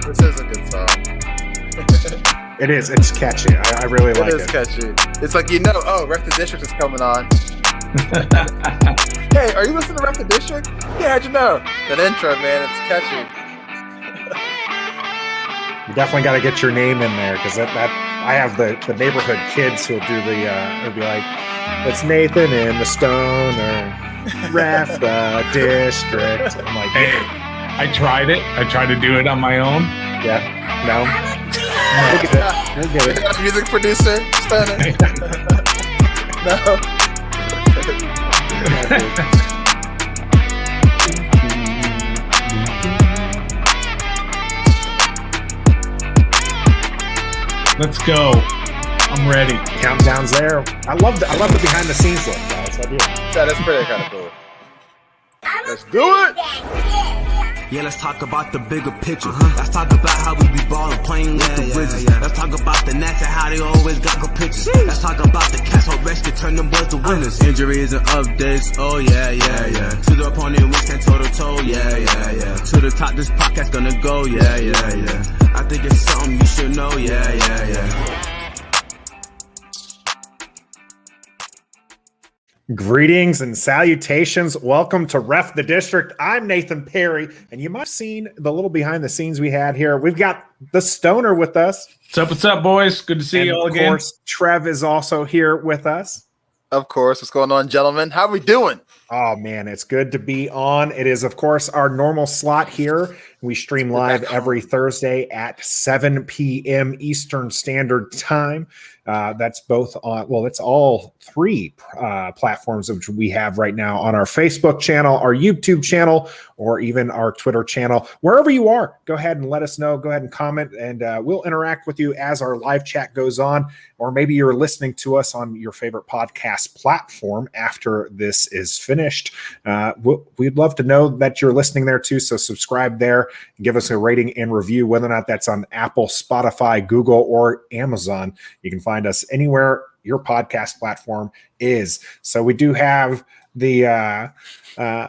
This is a good song. It is. It's catchy. I really like it. It is catchy. It's like, oh, Ref the District is coming on. Hey, are you listening to Ref the District? Yeah, how'd you know? That intro, man, it's catchy. You definitely got to get your name in there because that I have the neighborhood kids who'll do they'll be like, it's Nathan in the Stone or Ref the District. I'm like, hey, I tried it. I tried to do it on my own. Yeah, no. We'll get it. Music producer, Stoner. No. Let's go. I'm ready. Countdown's there. I love the behind the scenes look, guys. I do. Yeah, that's pretty kind of cool. Let's do it. Yeah, let's talk about the bigger picture. Let's talk about how we be ballin', playing with the Wizards. Let's talk about the Nats and how they always got good pictures. Let's talk about the cats who rescue, turn them boys to winners. Injuries and updates, oh yeah. To the opponent, we stand toe to toe, yeah. To the top, this podcast gonna go, yeah. I think it's something you should know, yeah. Greetings and salutations. Welcome to Ref the District. I'm Nathan Perry, and you might have seen the little behind the scenes we had here. We've got the Stoner with us. What's up, boys? Good to see you all again. Of course, Trev is also here with us. Of course. What's going on, gentlemen? How are we doing? Oh, man, it's good to be on. It is, of course, our normal slot here. We stream live every Thursday at 7 p.m. Eastern Standard Time. That's both on, it's all three platforms which we have right now on our Facebook channel, our YouTube channel, or even our Twitter channel. Wherever you are, go ahead and let us know. Go ahead and comment, and we'll interact with you as our live chat goes on. Or maybe you're listening to us on your favorite podcast platform after this is finished. We'd love to know that you're listening there too, so subscribe there. Give us a rating and review, whether or not that's on Apple, Spotify, Google, or Amazon. You can find us anywhere your podcast platform is. So we do have a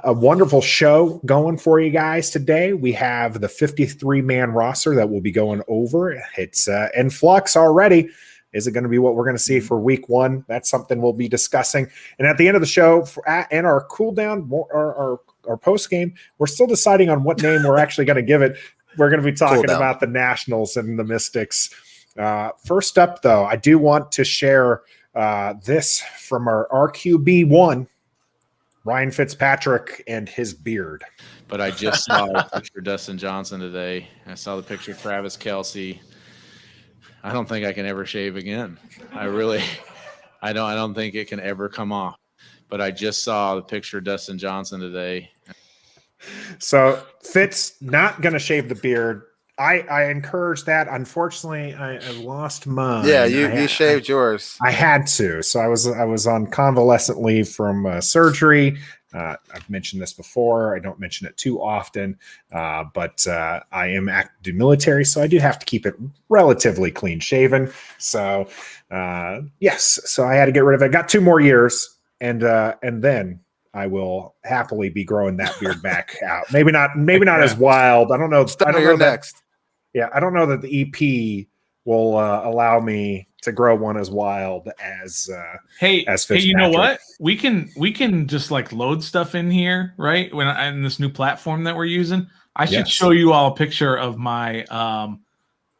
wonderful show going for you guys today. We have the 53-man roster that we'll be going over. It's in flux already. Is it going to be what we're going to see for week one? That's something we'll be discussing. And at the end of the show, and our cool down, our post game, we're still deciding on what name we're actually going to give it. We're going to be talking about the Nationals and the Mystics. First up, though, I do want to share this from our RQB1, Ryan Fitzpatrick and his beard. But I just saw a picture of Dustin Johnson today. I saw the picture of Travis Kelce. I don't think I can ever shave again. I don't think it can ever come off. But I just saw the picture of Dustin Johnson today. So Fitz not going to shave the beard. I encourage that. Unfortunately, I lost mine. Yeah, you shaved yours. I had to. So I was on convalescent leave from surgery. I've mentioned this before. I don't mention it too often, but I am active military, so I do have to keep it relatively clean shaven. So yes, so I had to get rid of it. I got 2 more years, and then I will happily be growing that beard back out. Maybe not as wild. I don't know. You're next. Yeah, I don't know that the EP will allow me to grow one as wild as Fitzpatrick. Hey, you know what? We can just like load stuff in here, right? When in this new platform that we're using, I should show you all a picture of my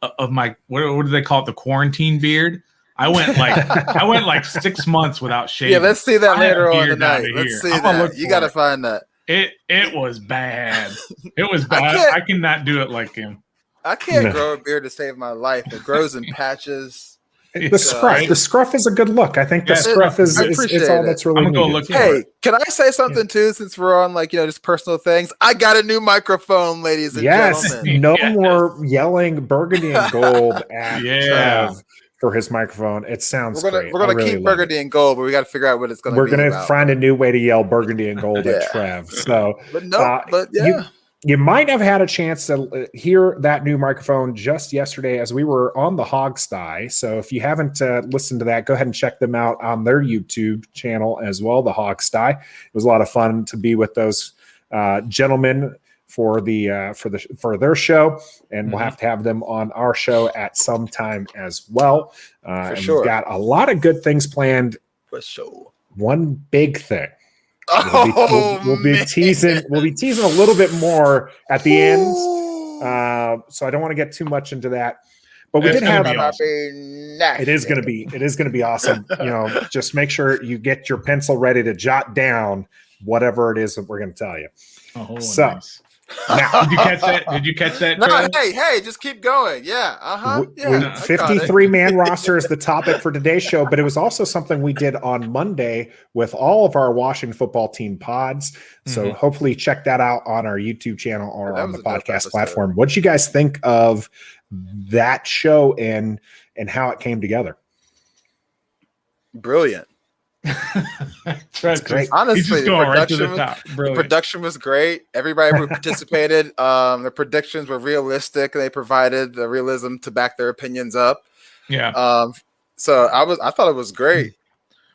what do they call it? The quarantine beard. I went like 6 months without shaving. Yeah, let's see that later on tonight. Let's see that. You got to find that. It was bad. It was bad. I cannot do it like him. I can't grow a beard to save my life. It grows in patches. The scruff is a good look. I think the scruff is all that's really I'm gonna go look. Hey, can I say something too? Since we're on just personal things, I got a new microphone, ladies and gentlemen. No more yelling burgundy and gold at Trev for his microphone. It sounds great. We're gonna keep burgundy and gold, but we got to figure out what it's gonna be. We're gonna find a new way to yell burgundy and gold at Trev. So, You might have had a chance to hear that new microphone just yesterday as we were on the Hogsty. So if you haven't listened to that, go ahead and check them out on their YouTube channel as well, the Hogsty. It was a lot of fun to be with those gentlemen for their show, and we'll have to have them on our show at some time as well. And sure. We've got a lot of good things planned. For sure. One big thing. We'll be man. teasing a little bit more at the end. So I don't want to get too much into that. But we did have it is going to be awesome. Just make sure you get your pencil ready to jot down whatever it is that we're going to tell you. Oh, so nice. Now, did you catch that? No, hey, just keep going. Yeah. 53-man roster is the topic for today's show, but it was also something we did on Monday with all of our Washington football team pods. So hopefully check that out on our YouTube channel or on the podcast platform. What did you guys think of that show and how it came together? Brilliant. Great. Honestly, the production was great. Everybody who participated, the predictions were realistic. They provided the realism to back their opinions up. Yeah. So I thought it was great.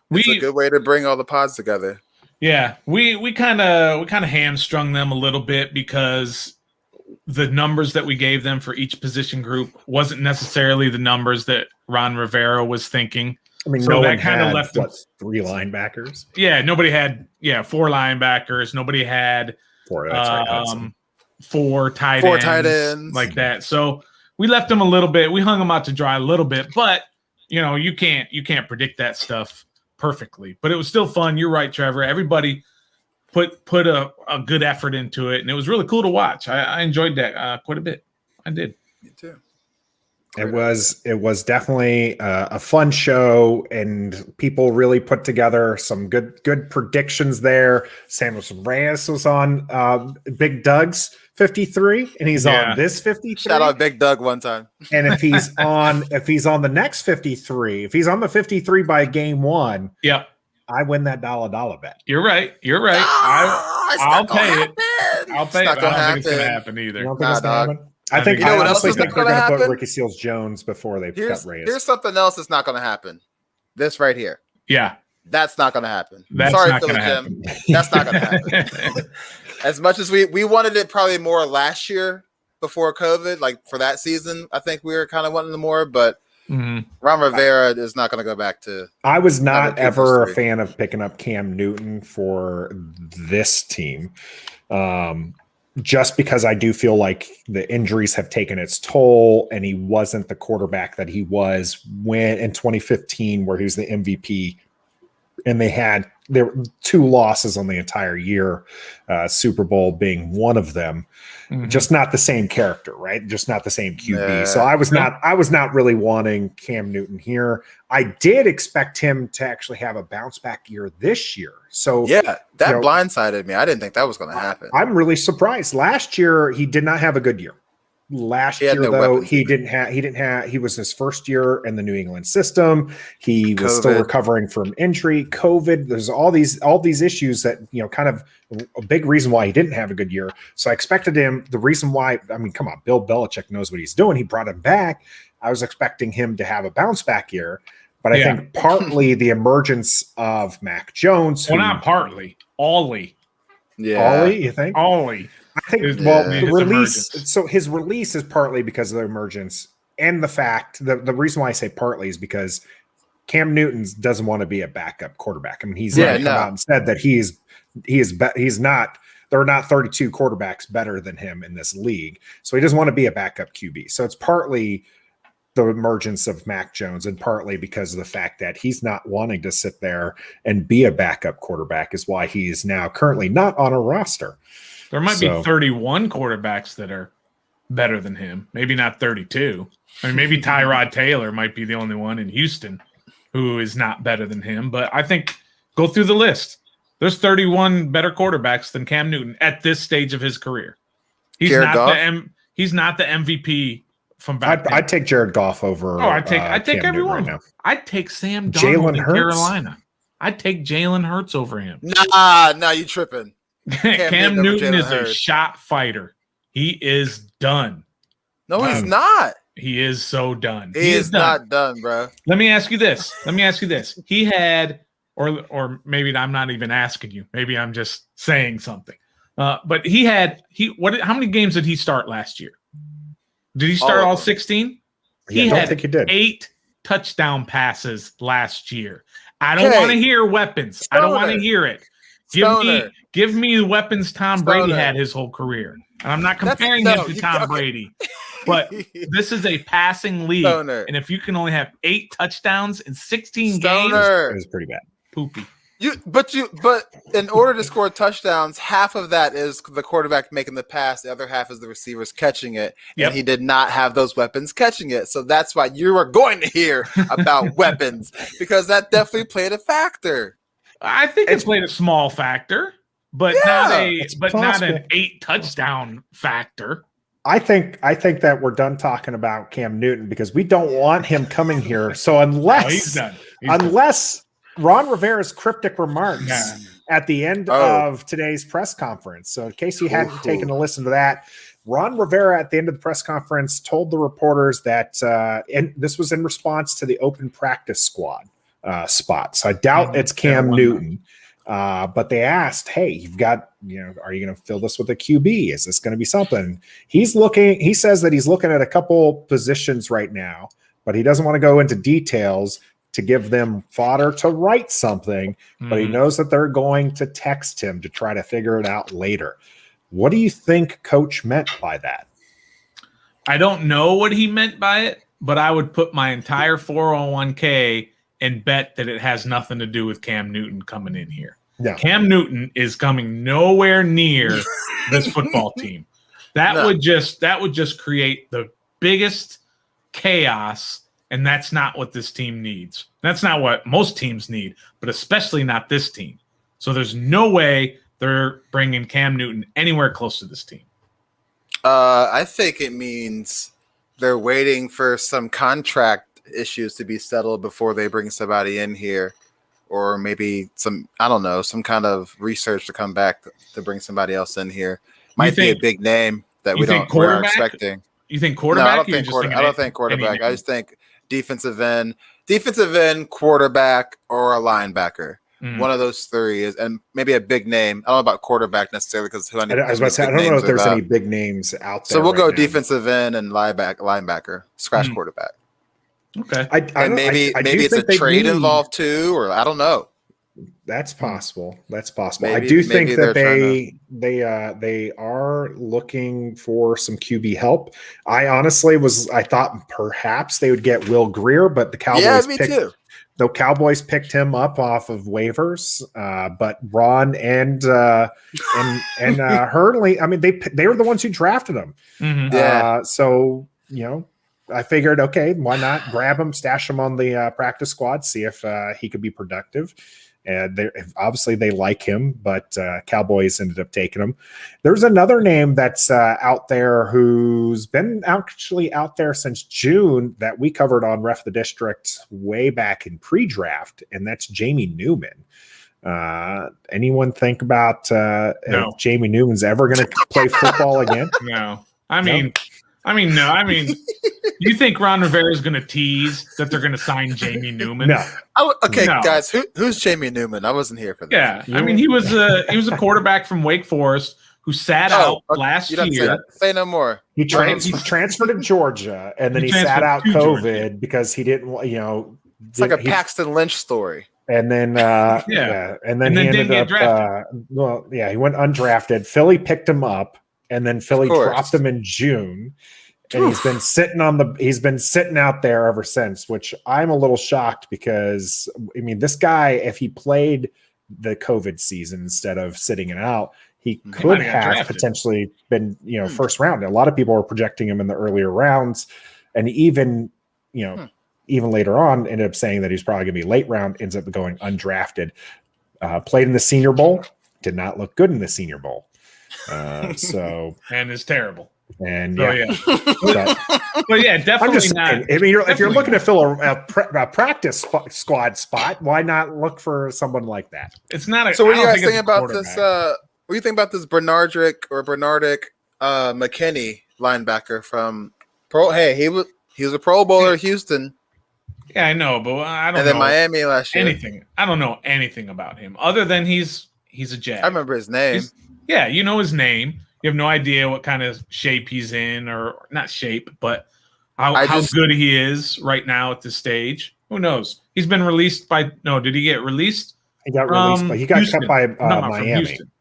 It's a good way to bring all the pods together. Yeah, we kind of hamstrung them a little bit because the numbers that we gave them for each position group wasn't necessarily the numbers that Ron Rivera was thinking. I mean, so no that one kind of had, left them. 3 linebackers? Yeah, nobody had 4 linebackers. Nobody had 4. That's right. 4 tight ends like that. So we left them a little bit. We hung them out to dry a little bit, but you can't predict that stuff perfectly. But it was still fun. You're right, Trevor. Everybody put a good effort into it, and it was really cool to watch. I enjoyed that quite a bit. I did. Me too. It was definitely a fun show, and people really put together some good predictions there. Samuel Reyes was on Big Doug's 53, and he's on this 53. Shout out Big Doug one time. And if he's on the next 53, if he's on the 53 by game 1, yep, I win that dollar bet. You're right. I'll pay it. I'll pay it. I don't think it's gonna happen either. You don't think it's gonna happen? I think I honestly think they're going to put Ricky Seals-Jones before they cut Reyes. Here's something else that's not going to happen. This right here. Yeah. That's not going to happen. Sorry, Philly Jim. That's not going to happen. As much as we wanted it probably more last year before COVID, like for that season, I think we were kind of wanting more, but Ron Rivera is not going to go back to. I was not ever a fan of picking up Cam Newton for this team. Just because I do feel like the injuries have taken its toll, and he wasn't the quarterback that he was when in 2015, where he was the MVP, and there were 2 losses on the entire year, Super Bowl being one of them. Just not the same character, right? Just not the same QB. So I was not really wanting Cam Newton here. I did expect him to actually have a bounce back year this year. So that blindsided me. I didn't think that was going to happen. I'm really surprised. Last year he did not have a good year. Last year, though, he was his first year in the New England system. He was still recovering from injury, COVID. There's all these issues that, kind of a big reason why he didn't have a good year. So I expected him. The reason why, come on, Bill Belichick knows what he's doing. He brought him back. I was expecting him to have a bounce back year, but I think partly the emergence of Mac Jones. Well, not partly, Ollie. Yeah. Ollie, you think? Ollie. I think the release. So his release is partly because of the emergence, and the fact the reason why I say partly is because Cam Newton doesn't want to be a backup quarterback. He's come out and said that he's not. There are not 32 quarterbacks better than him in this league, so he doesn't want to be a backup QB. So it's partly the emergence of Mac Jones, and partly because of the fact that he's not wanting to sit there and be a backup quarterback is why he is now currently not on a roster. There might be 31 quarterbacks that are better than him. Maybe not 32. Maybe Tyrod Taylor might be the only one in Houston who is not better than him. But I think go through the list. There's 31 better quarterbacks than Cam Newton at this stage of his career. He's not the MVP from back then. I'd take Jared Goff over. I'd take everyone. Right, I'd take Sam Darnold in Carolina. I'd take Jalen Hurts over him. Nah, you tripping. Cam Newton is a shot fighter. He is done. No, he's not. He is so done. He is not done, bro. Let me ask you this. He had, or maybe I'm not even asking you. Maybe I'm just saying something. But how many games did he start last year? Did he start all 16? Yeah, I don't think he did. 8 touchdown passes last year. I don't want to hear weapons. I don't want to hear it. Give me the weapons Tom Brady had his whole career. And I'm not comparing him to Tom Brady. But this is a passing league. And if you can only have 8 touchdowns in 16 games, it was pretty bad. Poopy. But in order to score touchdowns, half of that is the quarterback making the pass. The other half is the receivers catching it. Yep. And he did not have those weapons catching it. So that's why you are going to hear about weapons, because that definitely played a factor. I think it's played a small factor, but not an 8 touchdown factor. I think that we're done talking about Cam Newton because we don't want him coming here. So unless Ron Rivera's cryptic remarks at the end of today's press conference. So in case you hadn't taken a listen to that, Ron Rivera at the end of the press conference told the reporters that, and this was in response to the open practice squad spot. So I doubt it's Cam Newton. But they asked, hey, you've got, are you going to fill this with a QB? Is this going to be something? He says that he's looking at a couple positions right now, but he doesn't want to go into details to give them fodder to write something, but he knows that they're going to text him to try to figure it out later. What do you think Coach meant by that? I don't know what he meant by it, but I would put my entire 401k and bet that it has nothing to do with Cam Newton coming in here. Yeah. Cam Newton is coming nowhere near this football team. That would just create the biggest chaos. And that's not what this team needs. That's not what most teams need, but especially not this team. So there's no way they're bringing Cam Newton anywhere close to this team. I think it means they're waiting for some contract issues to be settled before they bring somebody in here, or maybe some kind of research to come back to bring somebody else in here. Might be a big name that we're expecting. You think quarterback? No, I don't think quarterback. I just think defensive end, quarterback, or a linebacker. One of those three is, and maybe a big name. I don't know about quarterback necessarily because I don't know if there's any big names out there. So we'll go defensive end and linebacker, quarterback. Okay, maybe it's a trade involved too, or I don't know. That's possible. Maybe, I do think that they are looking for some QB help. I thought perhaps they would get Will Grier, but the Cowboys picked him up off of waivers. But Ron and Hurley, I mean, they were the ones who drafted him. So I figured, okay, why not grab him, stash him on the practice squad, see if he could be productive. And obviously they like him, but Cowboys ended up taking him. There's another name that's out there who's been actually out there since June that we covered on Ref the District way back in pre-draft, and that's Jamie Newman. Anyone think about if Jamie Newman's ever going to play football again? No. You think Ron Rivera is going to tease that they're going to sign Jamie Newman? No. Guys, who's Jamie Newman? I wasn't here for that. Yeah, I mean he was a quarterback from Wake Forest who sat out last year. Say no more. He transferred to Georgia, and then he sat out COVID Georgia because he didn't. It's like a Paxton Lynch story. And then and then he ended up. He went undrafted. Philly picked him up. And then Philly dropped him in June, and he's been sitting out there ever since, which I'm a little shocked because this guy, if he played the COVID season instead of sitting it out, he could have potentially been, first round. A lot of people were projecting him in the earlier rounds, and even later on ended up saying that he's probably going to be late round, ends up going undrafted. Played in the Senior Bowl, did not look good in the Senior Bowl. And it's terrible. And but yeah, definitely I'm just not. Saying, if you're looking to fill a practice squad spot, why not look for someone like that? It's not. So what do you guys think about this? What do you think about this Bernardic McKinney linebacker from Hey, he was a Pro Bowler at Houston. Yeah, I know, but I don't know. And then Miami last year. I don't know anything about him other than he's a Jag. I remember his name. Yeah, you know his name. You have no idea what kind of shape he's in, or not shape, but how good he is right now at this stage. Who knows? He's been released by did he get released? He got released, but he got cut by Miami. Houston.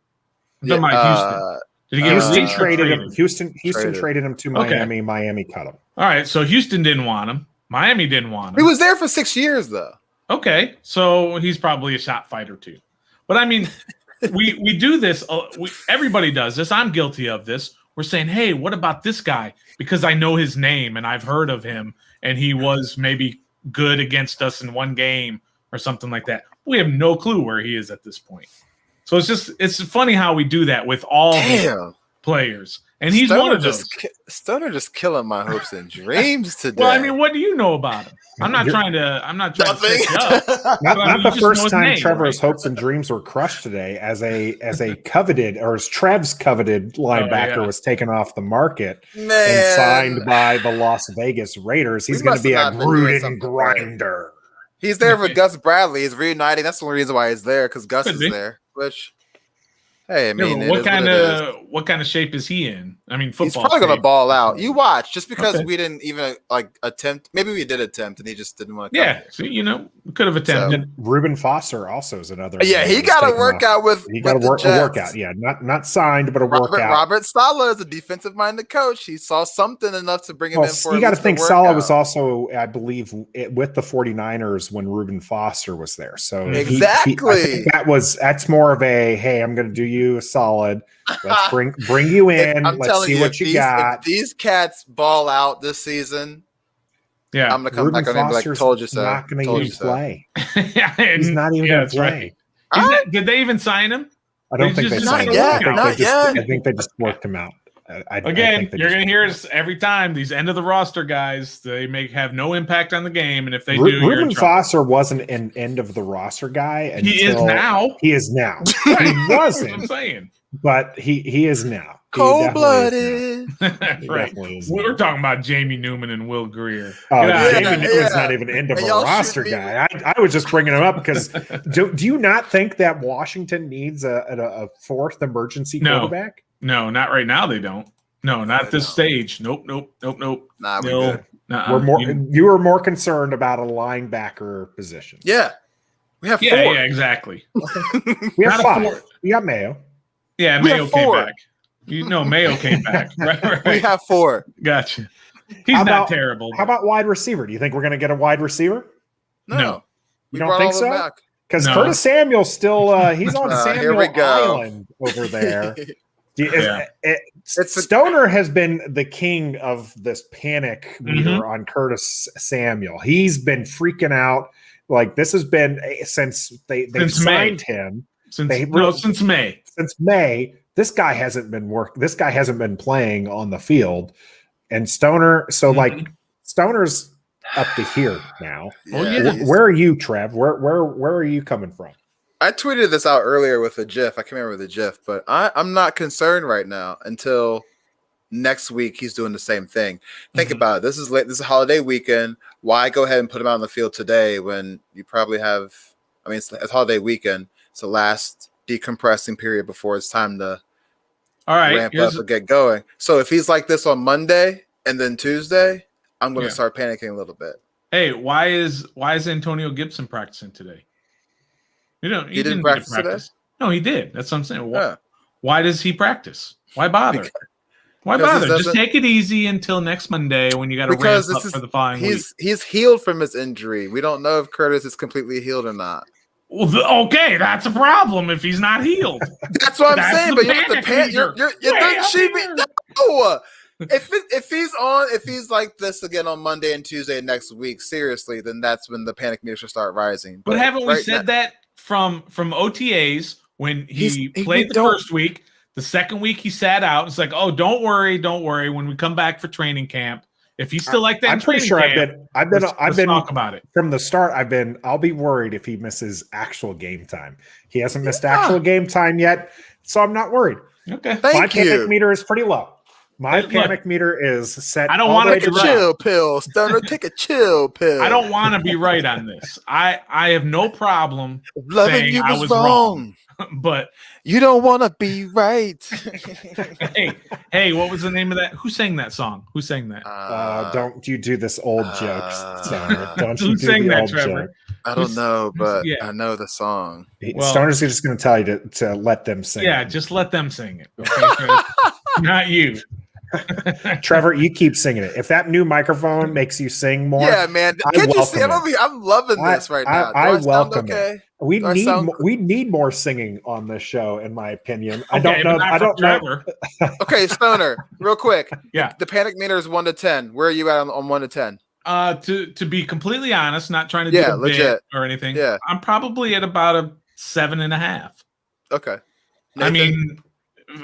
Houston. Did he get Houston traded him? Houston traded him to Miami. Okay. Miami cut him. All right, so Houston didn't want him. Miami didn't want him. He was there for 6 years, though. Okay, so he's probably a shot fighter too. But I mean, we do this. Everybody does this. I'm guilty of this. We're saying, hey, what about this guy? Because I know his name and I've heard of him, and he was maybe good against us in one game or something like that. We have no clue where he is at this point. So it's funny how we do that with all the players. And he's one of those. Stoner just killing my hopes and dreams today. Well, I mean, what do you know about him? I'm not trying to set you up. Not the first time Trevor's hopes and dreams were crushed today as a coveted, or as Trev's coveted linebacker was taken off the market and signed by the Las Vegas Raiders. He's going to be a Gruden grinder. He's there for Gus Bradley. He's reuniting. That's the only reason why he's there, because Gus is there. Which, hey, I mean, what kind of shape is he in? I mean, football. He's probably going to ball out. You watch, just because we didn't even attempt. Maybe we did attempt, and he just didn't want to. Yeah, so, we could have attempted. So, Reuben Foster also is another. Yeah, he got a workout with. He got a workout. Yeah, not signed, but a workout. Robert Saleh is a defensive-minded coach. He saw something enough to bring him in for. You got to think Saleh was also, I believe, with the 49ers when Reuben Foster was there. So exactly, that's more of a, hey, I'm going to do you a solid. Let's bring you in. Let's see what you got. If these cats ball out this season, I'm gonna come back on and be like, "Told you so." Not going to even play. He's not even going to play. Right. Did they even sign him? I don't think they signed him. I think they just worked him out. Again, you're going to hear us every time. These end of the roster guys, they may have no impact on the game, and if they do, Reuben Foster wasn't an end of the roster guy. He is now. He is now. He wasn't. I'm saying. But he is now. Cold-blooded. Right. We're talking about Jamie Newman and Will Greer. Jamie Newman's not even end of a roster guy. I was just bringing him up because do you not think that Washington needs a fourth emergency quarterback? No, not right now. They don't. No, not at this stage. Nope. Nah, we're good. You were more concerned about a linebacker position. Yeah. We have 4. Yeah, exactly. We have 5. We got Mayo. Yeah, Mayo came back. Mayo came back. Right. We have 4. Gotcha. He's not terrible. How about wide receiver? Do you think we're going to get a wide receiver? No. You don't think so? Because Curtis Samuel's still he's on Samuel Island over there. Stoner has been the king of this panic meter on Curtis Samuel. He's been freaking out. Like, this has been since they signed him. Since May. Since May, this guy hasn't been playing on the field. And Stoner, Stoner's up to here now. Where are you, Trev? Where are you coming from? I tweeted this out earlier with a GIF. I can't remember the GIF, but I'm not concerned right now until next week. He's doing the same thing. Think about it. This is a holiday weekend. Why go ahead and put him out on the field today when you probably have? I mean, it's holiday weekend. It's the last decompressing period before it's time to ramp up and get going. So if he's like this on Monday and then Tuesday, I'm going to start panicking a little bit. Hey, why is Antonio Gibson practicing today? He didn't practice today? No, he did. That's what I'm saying. Why does he practice? Why bother? Why bother? Just take it easy until next Monday when you got to ramp up for the following week. He's healed from his injury. We don't know if Curtis is completely healed or not. Well, okay, that's a problem if he's not healed. That's what I'm saying. But you have to panic. No. If he's like this again on Monday and Tuesday next week, seriously, then that's when the panic meter should start rising. But haven't we said that from OTAs when he played the first week? The second week he sat out. It's like, oh, don't worry. When we come back for training camp, if he's still like that, I'm pretty sure I've been talk about it from the start. I'll be worried if he misses actual game time. He hasn't missed actual game time yet, so I'm not worried. Okay, my panic meter is pretty low. My panic meter is set. I don't want to take a chill pill. Stoner, take a chill pill. I don't want to be right on this. I have no problem loving you I was wrong. But you don't want to be right. hey, what was the name of that? Who sang that song? Who sang that? Don't you do this old joke, Stoner. Don't Who you do sang the that, old Trevor? joke. I don't know, but yeah. I know the song. Well, Stoner's just going to tell you to let them sing. Yeah, just let them sing it. Okay, not you. Trevor, you keep singing it. If that new microphone makes you sing more, Yeah, man. Can't you see? I'm loving this right now. I welcome okay? it. We need more singing on this show, in my opinion. I Okay, don't know. Okay, Stoner, real quick. Yeah. The panic meter is 1 to 10. Where are you at on 1 to 10? To be completely honest, not trying to do a legit bit or anything. Yeah. I'm probably at about a 7.5. Okay. Nathan? I mean,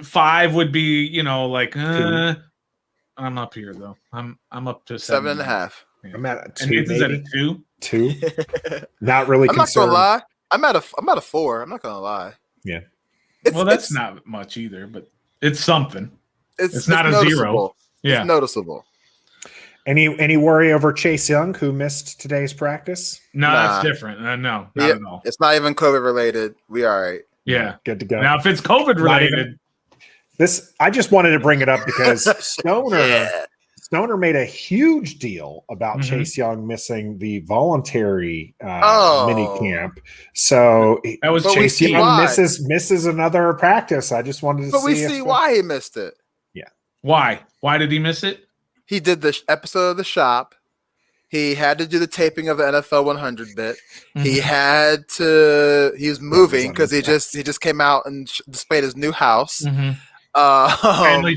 5 would be, like I'm up here though. I'm up to 7.5. Yeah. I'm at a 2. And Nathan's at a 2. 2. Not really. I'm concerned. not gonna lie. I'm at a 4. I'm not gonna lie. Yeah. That's not much either, but it's something. It's not a noticeable. 0. Yeah. It's noticeable. Any worry over Chase Young, who missed today's practice? No, that's different. No, not at all. It's not even COVID related. We all right. Yeah. Good to go. Now, if it's COVID related, I just wanted to bring it up because Stoner made a huge deal about Chase Young missing the voluntary mini camp. So that was Chase Young misses another practice. I just wanted to see. But we see why he missed it. Yeah. Why? Why did he miss it? He did the episode of The Shop. He had to do the taping of the NFL 100 bit. He was moving because he just came out and displayed his new house. Probably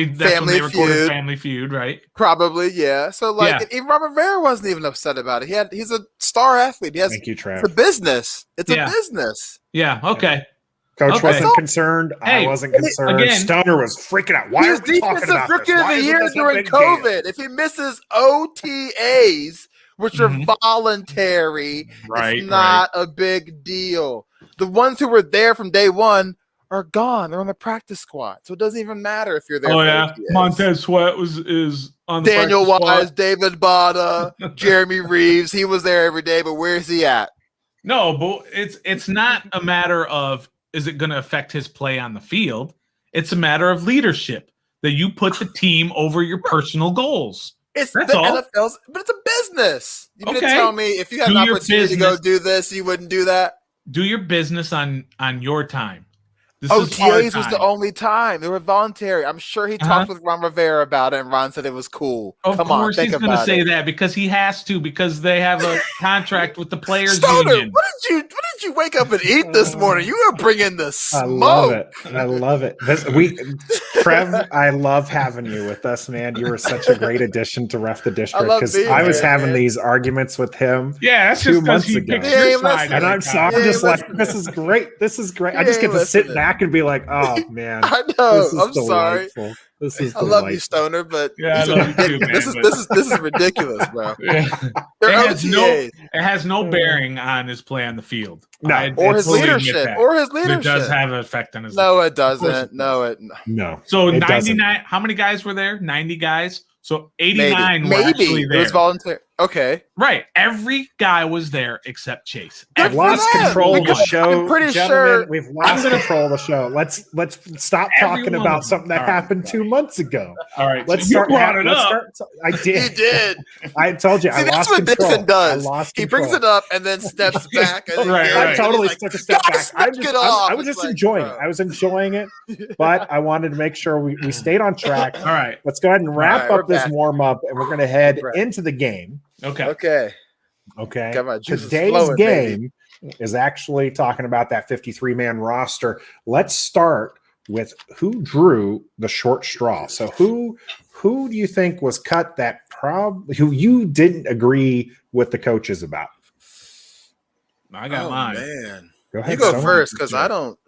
that's when they recorded Family Feud, right? Probably, yeah. So even Robert Vera wasn't even upset about it. He's a star athlete. Thank you, Trav. It's a business. It's a business. Yeah. Okay. Coach wasn't concerned. Hey, I wasn't concerned. Again, Stoner was freaking out. Why are we talking about this? Rookie of the year during COVID. If he misses OTAs, which are voluntary, it's not a big deal. The ones who were there from day one are gone. They're on the practice squad, so it doesn't even matter if you're there. Oh yeah, Montez Sweat is on the Daniel Wise, squad. David Bada, Jeremy Reeves. He was there every day, but where is he at? No, but it's not a matter of is it going to affect his play on the field. It's a matter of leadership that you put the team over your personal goals. That's the NFL's, but it's a business. You didn't tell me if you had an opportunity to go do this, you wouldn't do that. Do your business on your time. OTAs was the only time. They were voluntary. I'm sure he talked with Ron Rivera about it, and Ron said it was cool. Of course he's going to say that because he has to, because they have a contract with the players union. What did you wake up and eat this morning? You were bringing the smoke. I love it. Trev, I love having you with us, man. You were such a great addition to Ref the District because I was having these arguments with him. Yeah, that's 2 just months ago. And I'm just like, this is great. This is great. I just get to sit back and be like, oh man, I know. I'm sorry. This is I love you, Stoner, but I love you too, man, this is ridiculous, bro. It has no bearing on his play on the field. No, or his leadership. It does have an effect on his. No, it doesn't. No. So 99. How many guys were there? 90 guys. So 89 were actually there. It was voluntary. Okay. Right. Every guy was there except Chase. We've lost control of the show. I'm pretty sure we've lost control of the show. Let's stop talking about something that happened 2 months ago. All right. Let's start. Brought it up. I did. He did. I told you. See, I lost that's what control. Dixon does. He brings it up and then steps back. And I totally took a step back. I was just enjoying it. Bro. I was enjoying it, but I wanted to make sure we stayed on track. All right. Let's go ahead and wrap up this warm up, and we're going to head into the game. Okay. Today's game is actually talking about that 53-man roster. Let's start with who drew the short straw. So who do you think was cut who you didn't agree with the coaches about? I got mine. Man. Go ahead. You go first because I don't.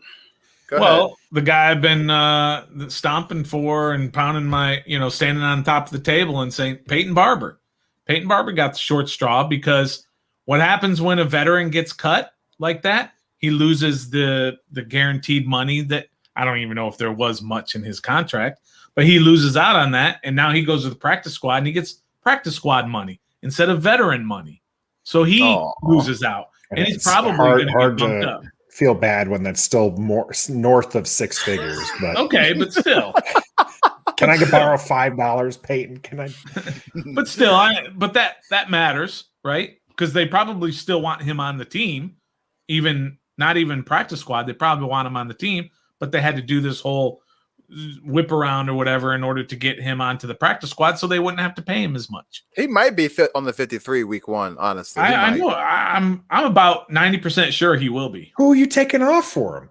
Go ahead. The guy I've been stomping for and pounding my, standing on top of the table and saying Peyton Barber. Peyton Barber got the short straw because what happens when a veteran gets cut like that? He loses the guaranteed money that I don't even know if there was much in his contract, but he loses out on that. And now he goes to the practice squad and he gets practice squad money instead of veteran money. So he loses out. And he's probably going to get bumped up. feel bad when that's still more north of six figures. But okay, but still. Can I borrow $5, Peyton? Can I? But still, but that matters, right? Because they probably still want him on the team, not even practice squad. They probably want him on the team, but they had to do this whole whip around or whatever in order to get him onto the practice squad, so they wouldn't have to pay him as much. He might be fit on the 53 week one. Honestly, I know. I'm about 90% sure he will be. Who are you taking off for him?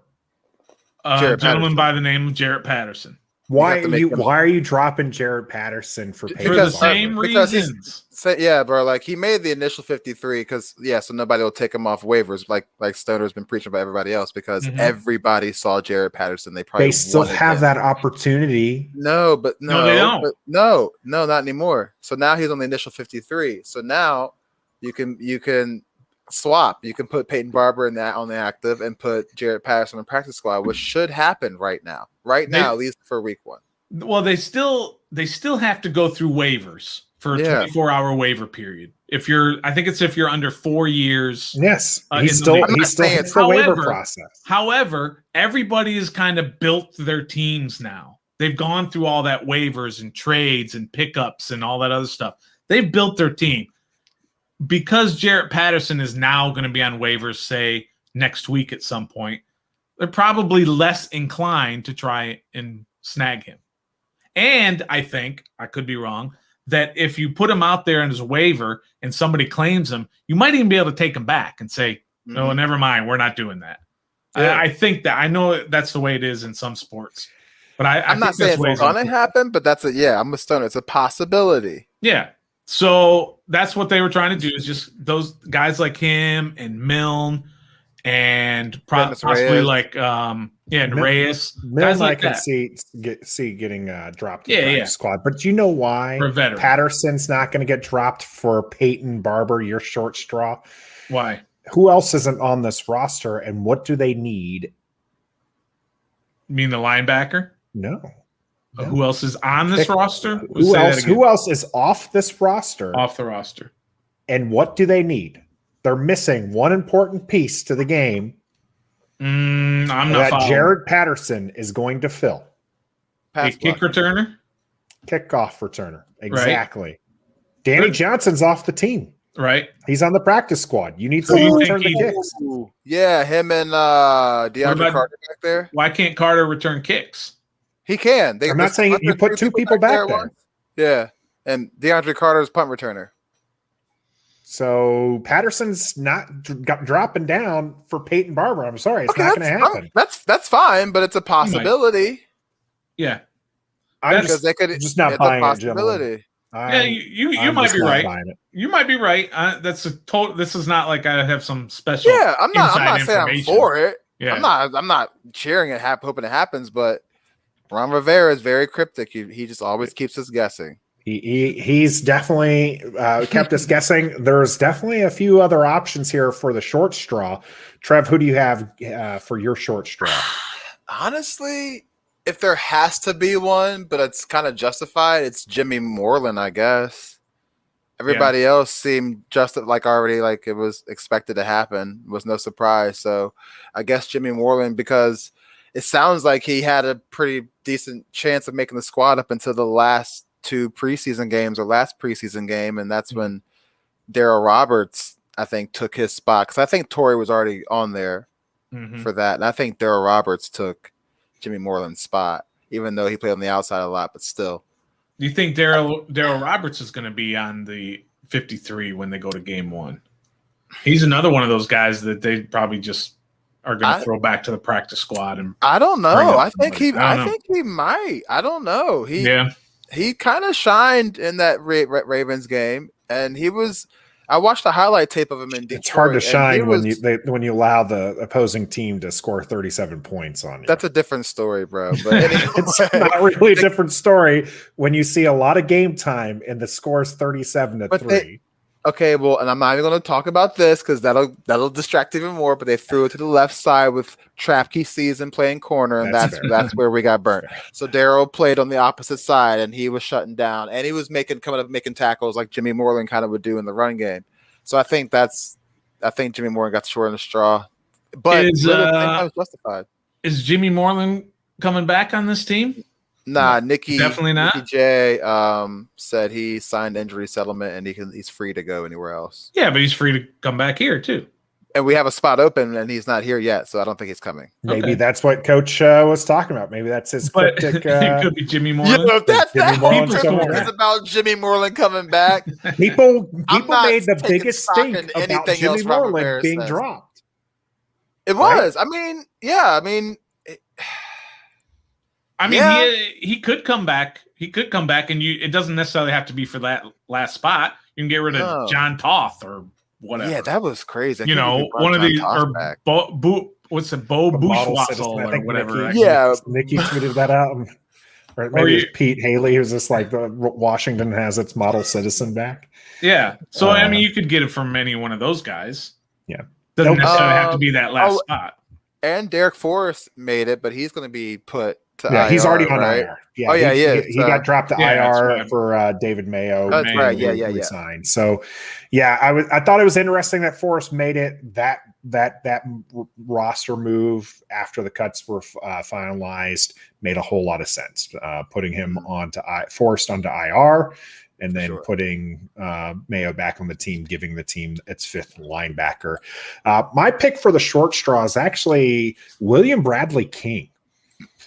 A gentleman by the name of Jarrett Patterson. Why are you dropping Jarrett Patterson for the same reasons? Yeah, bro. Like he made the initial 53 because so nobody will take him off waivers like Stoner's been preaching about everybody else because everybody saw Jarrett Patterson. They still have that opportunity. No, they don't. No, not anymore. So now he's on the initial 53. So now you can swap. You can put Peyton Barber on the active and put Jarrett Patterson on the practice squad, which should happen right now, at least for week one. Well, they still have to go through waivers for a 24-hour waiver period. If you're under 4 years. Yes, he's still the waiver process. However, everybody has kind of built their teams now. They've gone through all that waivers and trades and pickups and all that other stuff. They've built their team. Because Jarrett Patterson is now going to be on waivers, say, next week at some point, they're probably less inclined to try and snag him. And I think, I could be wrong, that if you put him out there as a waiver and somebody claims him, you might even be able to take him back and say, no, never mind, we're not doing that. Yeah. I think that, I know that's the way it is in some sports. But I'm not saying it's going to happen, but I'm a Stoner. It's a possibility. Yeah. So that's what they were trying to do, is just those guys like him and Milne and possibly like and Reyes. Milne I can see getting dropped in the squad. But do you know why Patterson's not going to get dropped for Peyton Barber, your short straw? Why? Who else isn't on this roster, and what do they need? You mean the linebacker? No. Who else is on this roster? Who else is off this roster? Off the roster. And what do they need? They're missing one important piece to the game. I'm not following. Jarrett Patterson is going to fill. A kick returner? Kickoff returner. Exactly. Right. Danny Johnson's off the team. Right. He's on the practice squad. You need someone to return the kicks. Yeah, him and DeAndre Carter back there. Why can't Carter return kicks? He can. I'm not saying you put two people back there. Yeah, and DeAndre Carter's punt returner. So Patterson's not dropping down for Peyton Barber. I'm sorry, it's not going to happen. That's fine, but it's a possibility. Yeah, because they could just not buying it, gentlemen. Yeah, you might be right. You might be right. That's a total. This is not like I have some special. Yeah, I'm not saying I'm for it. Yeah, I'm not cheering it, hoping it happens, but Ron Rivera is very cryptic. He just always keeps us guessing. He's definitely kept us guessing. There's definitely a few other options here for the short straw. Trev, who do you have for your short straw? Honestly, if there has to be one, but it's kind of justified, it's Jimmy Moreland, I guess. Everybody else seemed just like it was expected to happen. It was no surprise. So I guess Jimmy Moreland, because it sounds like he had a pretty decent chance of making the squad up until the last two preseason games or last preseason game. And that's when Darryl Roberts, I think, took his spot. Because I think Torrey was already on there for that. And I think Darryl Roberts took Jimmy Moreland's spot, even though he played on the outside a lot, but still. Do you think Darryl Roberts is going to be on the 53 when they go to game one? He's another one of those guys that they probably just are going to throw back to the practice squad. And I don't know. I think he might. I don't know. He kind of shined in that Ravens game, and he was. I watched the highlight tape of him in Detroit. It's hard to shine when you allow the opposing team to score 37 points on you. That's a different story, bro. But anyway, it's not really a different story when you see a lot of game time and the score is 37-3. Okay, well, and I'm not even going to talk about this because that'll distract even more. But they threw it to the left side with Trapke season playing corner, and that's where we got burnt. So Darryl played on the opposite side, and he was shutting down, and he was making tackles like Jimmy Moreland kind of would do in the run game. So I think Jimmy Moreland got the short of the straw but Is, really, I think I was justified. Is Jimmy Moreland coming back on this team? Nah, Nikki definitely not. Nikki J said he signed injury settlement and he's free to go anywhere else. Yeah, but he's free to come back here too. And we have a spot open, and he's not here yet, so I don't think he's coming. Maybe that's what Coach was talking about. Maybe that's his cryptic. It could be Jimmy Moreland. You know, that's Jimmy that whole Moreland's coming rumor back. is about Jimmy Moreland coming back. People not made the taking biggest stock stink in about anything Jimmy else Robert Moreland Rivera being says. dropped. It was. I mean, yeah. I mean, Yeah. he could come back. He could come back, and it doesn't necessarily have to be for that last spot. You can get rid of No. John Toth or whatever. Yeah, that was crazy. I You can't believe know, we brought one of John these Tosh or back. what's it, Bo A model citizen. Bushwassel I or think whatever. Nikki tweeted that out. Or maybe it was Pete Haley, who's just like the Washington has its model citizen back. Yeah. So I mean, you could get it from any one of those guys. Yeah. Doesn't necessarily have to be that last spot. And Derek Forrest made it, but he's going to be put to Yeah, IR, he's already on right? IR. Yeah, Oh, yeah, he is. He got dropped to Yeah, that's IR right. for David Mayo. That's Mayo right. Yeah. Resigned. So, yeah, I thought it was interesting that Forrest made it that roster move after the cuts were finalized made a whole lot of sense. Putting him Forrest onto IR. And then putting Mayo back on the team, giving the team its fifth linebacker. My pick for the short straw is actually William Bradley King.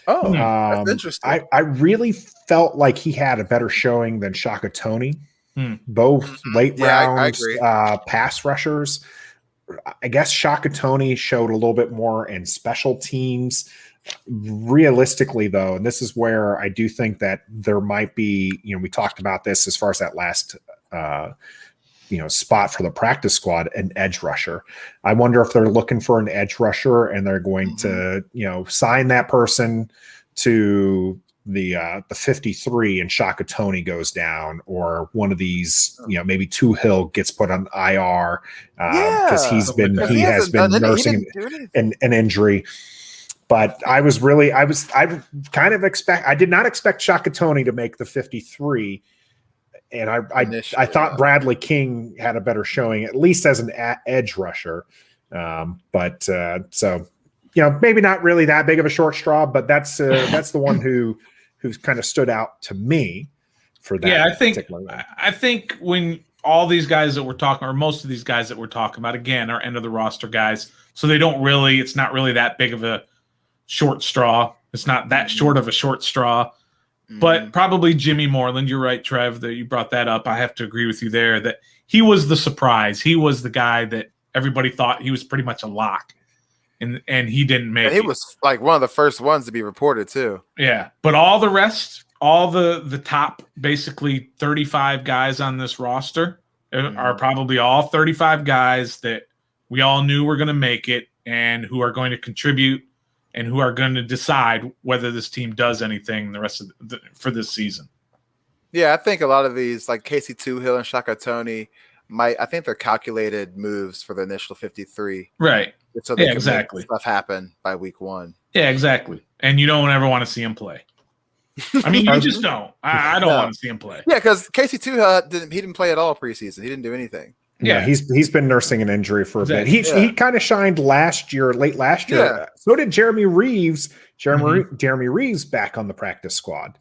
Oh, that's interesting. I really felt like he had a better showing than Shaka Toney. Both late round pass rushers. I guess Shaka Toney showed a little bit more in special teams. Realistically, though, and this is where I do think that there might be, we talked about this as far as that last, spot for the practice squad, an edge rusher. I wonder if they're looking for an edge rusher and they're going to, sign that person to the 53 and Shaka Toney goes down, or one of these, maybe Two Hill gets put on IR because he has been nursing an injury. But I did not expect Shaka Toney to make the 53. And I thought Bradley King had a better showing, at least as an edge rusher. So maybe not really that big of a short straw, but that's the one who's kind of stood out to me for that. Yeah, I think when all these guys that we're talking, or most of these guys that we're talking about, again, are end of the roster guys, so it's not really that big of a short straw. It's not that short of a short straw, but probably Jimmy Moreland. You're right, Trev, that you brought that up. I have to agree with you there that he was the surprise. He was the guy that everybody thought he was pretty much a lock, and he didn't make it. He was like one of the first ones to be reported too. Yeah, but all the rest, all the top basically 35 guys on this roster are probably all 35 guys that we all knew were going to make it and who are going to contribute and who are going to decide whether this team does anything the rest of for this season. Yeah, I think a lot of these, like Casey Two Hill and Shaka Toney, I think they're calculated moves for the initial 53. Right. So they can make stuff happen by week 1. Yeah, exactly. And you don't ever want to see him play. I mean, you just don't. I don't want to see him play. Yeah, because Casey Two Hill didn't play at all preseason. He didn't do anything. Yeah, he's been nursing an injury for a bit. He kind of shined late last year. Yeah. So did Jeremy Reeves. Jeremy Reeves back on the practice squad,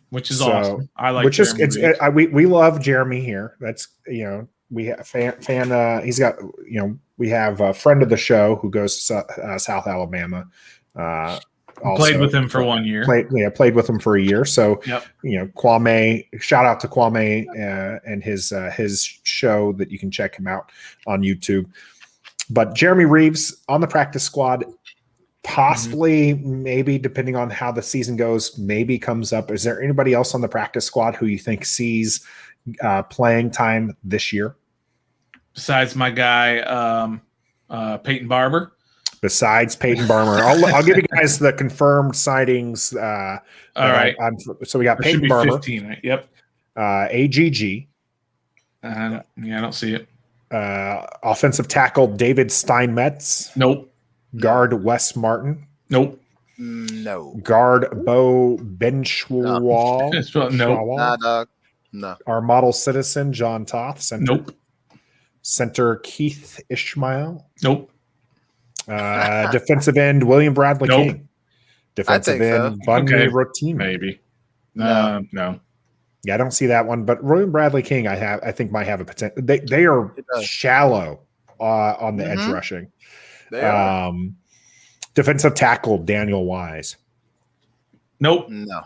which is awesome. I like. Which we love Jeremy here. That's we have fan. He's got we have a friend of the show who goes to South Alabama. Played with him for 1 year. Played with him for a year. So, Kwame, shout out to Kwame and his show that you can check him out on YouTube. But Jeremy Reeves on the practice squad, possibly, maybe depending on how the season goes, maybe comes up. Is there anybody else on the practice squad who you think sees playing time this year? Besides my guy, Peyton Barber. Besides Peyton Barber, I'll give you guys the confirmed sightings. All right. So we got Peyton Barber. 15, right? Yep. AGG. I don't see it. Offensive tackle David Steinmetz. Nope. Guard Wes Martin. Nope. No. Guard Bo Benchwall. Nope. No. Our model citizen John Toth. Center. Nope. Center Keith Ishmael. Nope. Defensive end William Bradley Nope. King. Defensive end so. Bunny Okay. Rotimi. Maybe. No. No. Yeah, I don't see that one, but William Bradley King, I think might have a potential. They are It does. shallow on the edge Mhm. rushing. They are. Defensive tackle Daniel Wise. Nope. No.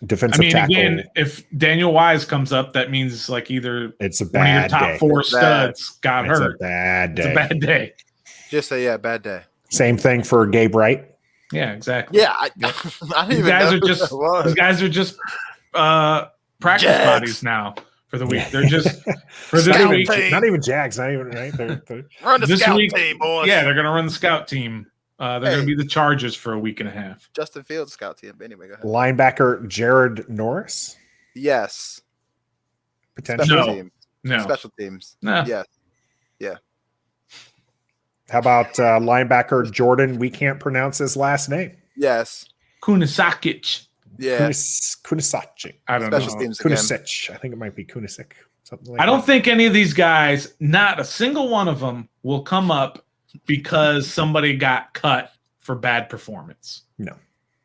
Defensive tackle. Again, if Daniel Wise comes up, that means like either It's a one of your bad top day. 4 It's bad. studs got It's a hurt. bad It's day. a bad day. Just say bad day. Same thing for Gabe Wright. Yeah, exactly. Yeah, I don't These even guys know are who just that was. these guys are just practice Jags. bodies now for the week. They're just for this Scout week. team. Not even Jags. Not even right. Run the This scout week- team, boys. Yeah, they're gonna run the scout team. They're Hey. gonna be the Chargers for a week and a half. Justin Fields scout team. Anyway, go ahead. Linebacker Jared Norris. Yes. Potential. Special No. teams. No, Special teams. no. Yes. How about linebacker Jordan? We can't pronounce his last name. Yes. Kunisakic. Yeah. Kunisic. I don't Special know. teams again. Kunisic. I think it might be Kunisic. Something like I don't that. think any of these guys, not a single one of them, will come up because somebody got cut for bad performance. No.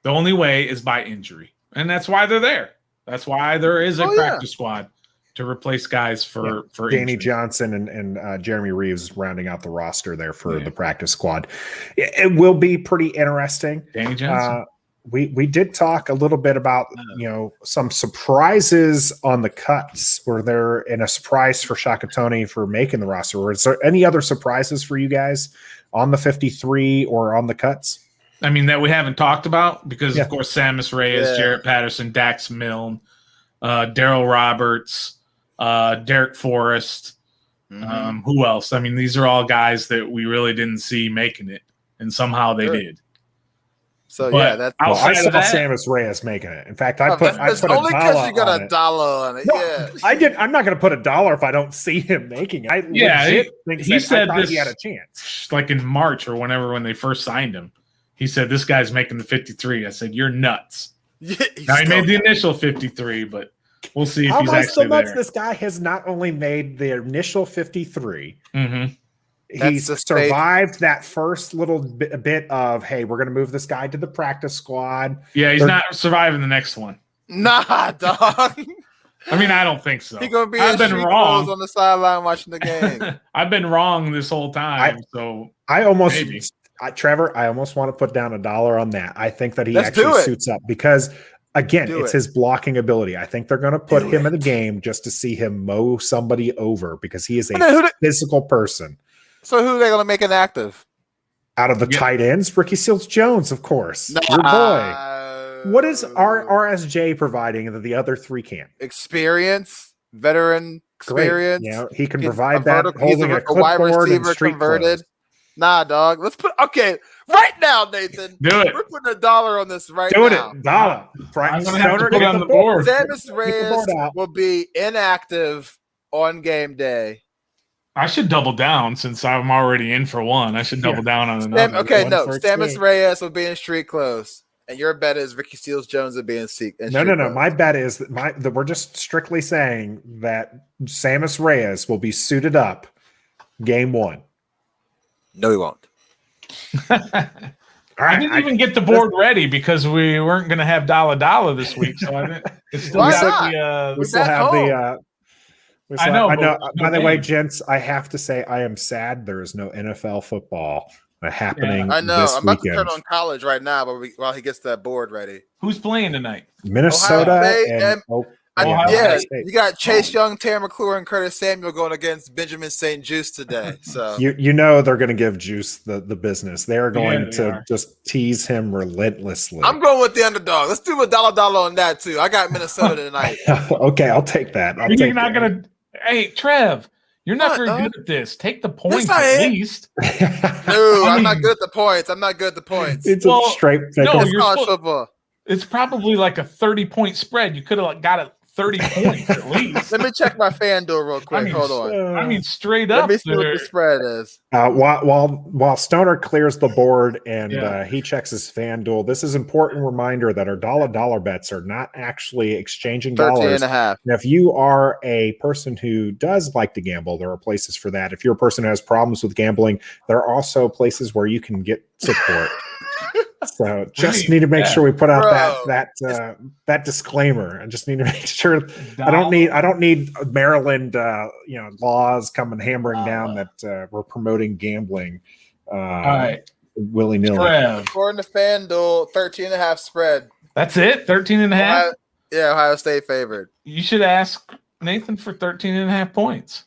The only way is by injury, and that's why they're there. That's why there is a Oh, yeah. practice squad to replace guys for Danny injury. Johnson and Jeremy Reeves rounding out the roster there for Yeah. the practice squad. It will be pretty interesting. Danny Johnson. We did talk a little bit about some surprises on the cuts. Were there in a surprise for Shakatoni for making the roster? Or is there any other surprises for you guys on the 53 or on the cuts? I mean, that we haven't talked about because, Yeah. of course, Samus Reyes, Yeah. Jarrett Patterson, Dax Milne, Daryl Roberts, Derek Forrest. Mhm. Who else? I mean, these are all guys that we really didn't see making it, and somehow they Sure. did. So But yeah, that's Well, I outside saw of that, Samus Reyes making it. In fact, I put that's a only dollar because you got on a it. dollar on it. No, Yeah. I did. I'm not going to put a dollar if I don't see him making it. I Yeah, legit think he that said I thought this- he had a chance. like in March or whenever when they first signed him, he said, "This guy's making the 53." I said, "You're nuts." Yeah, he's Now he still- made the initial 53, but we'll see if How he's am I so actually much? there. This guy has not only made the initial 53. Mhm. He's the safe- survived that first little bit of, hey, we're going to move this guy to the practice squad. Yeah, he's They're- not surviving the next one. Nah, dog. I mean, I don't think so. He gonna be I've in been street wrong. clothes on the sideline watching the game. I've been wrong this whole time. So I almost, Maybe. Trevor, I almost want to put down a dollar on that. I think that he Let's do actually it. suits up because, again, Do it's it. his blocking ability. I think they're going to put Do him in it. the game just to see him mow somebody over because he is a And then who the- physical person. So who are they gonna make inactive? Out of the Yeah. tight ends, Ricky Seals-Jones, of course. Your boy. What is our RSJ providing that the other three can't? experience? Veteran Great. experience. You know, he can He's provide a that vertical- he's holding a a wide clipboard and receiver street converted. clothes. Nah, dog. Let's put right now, Nathan. do it. We're putting a dollar on this right Doing now. it, dollar. I'm gonna have to Stoner, put get on the board. Samus the Reyes board out. will be inactive on game day. I should double down since I'm already in for one. I should double down on another. Okay, one no. for Samus exchange. Reyes will be in street clothes. And your bet is Ricky Seals-Jones will be in street No. clothes. My bet is that we're just strictly saying that Samus Reyes will be suited up game one. No, he won't. All I right, didn't even get the board ready because we weren't going to have dollar this week. So I didn't. It's still Why got not? the, we still back have home. the. I know, I know. but By the no way, game. gents, I have to say I am sad there is no NFL football happening I know. this I'm about to weekend. turn on college right now, but while he gets that board ready. who's playing tonight? Minnesota Ohio State and and- Ohio Yeah, State. you got Chase Young, Terry McClure, and Curtis Samuel going against Benjamin St. Juice today. So You know they're going to give Juice the business. They are going they to are. just tease him relentlessly. I'm going with the underdog. Let's do a dollar on that too. I got Minnesota tonight. Okay, I'll take that. You're not going to. Hey, Trev, you're not What, very dog? good at this. Take the points I at am. least. No, I'm not mean- good at the points. I'm not good at the points. It's Well, a straight no, pick. It's you're college supposed- football. It's probably like a 30-point spread. You could have got it 30 points at least. Let me check my FanDuel real quick. Hold on. I mean, straight up. Let me see what the spread is. While Stoner clears the board and he checks his FanDuel, this is an important reminder that our dollar bets are not actually exchanging dollars. 13.5. Now, if you are a person who does like to gamble, there are places for that. If you're a person who has problems with gambling, there are also places where you can get support. So just need to make sure we put out that disclaimer. I just need to make sure I don't need Maryland laws coming hammering down that we're promoting gambling all right, willy-nilly. According to FanDuel, 13.5 spread. That's it? 13.5? Ohio State favored. You should ask Nathan for 13.5 points.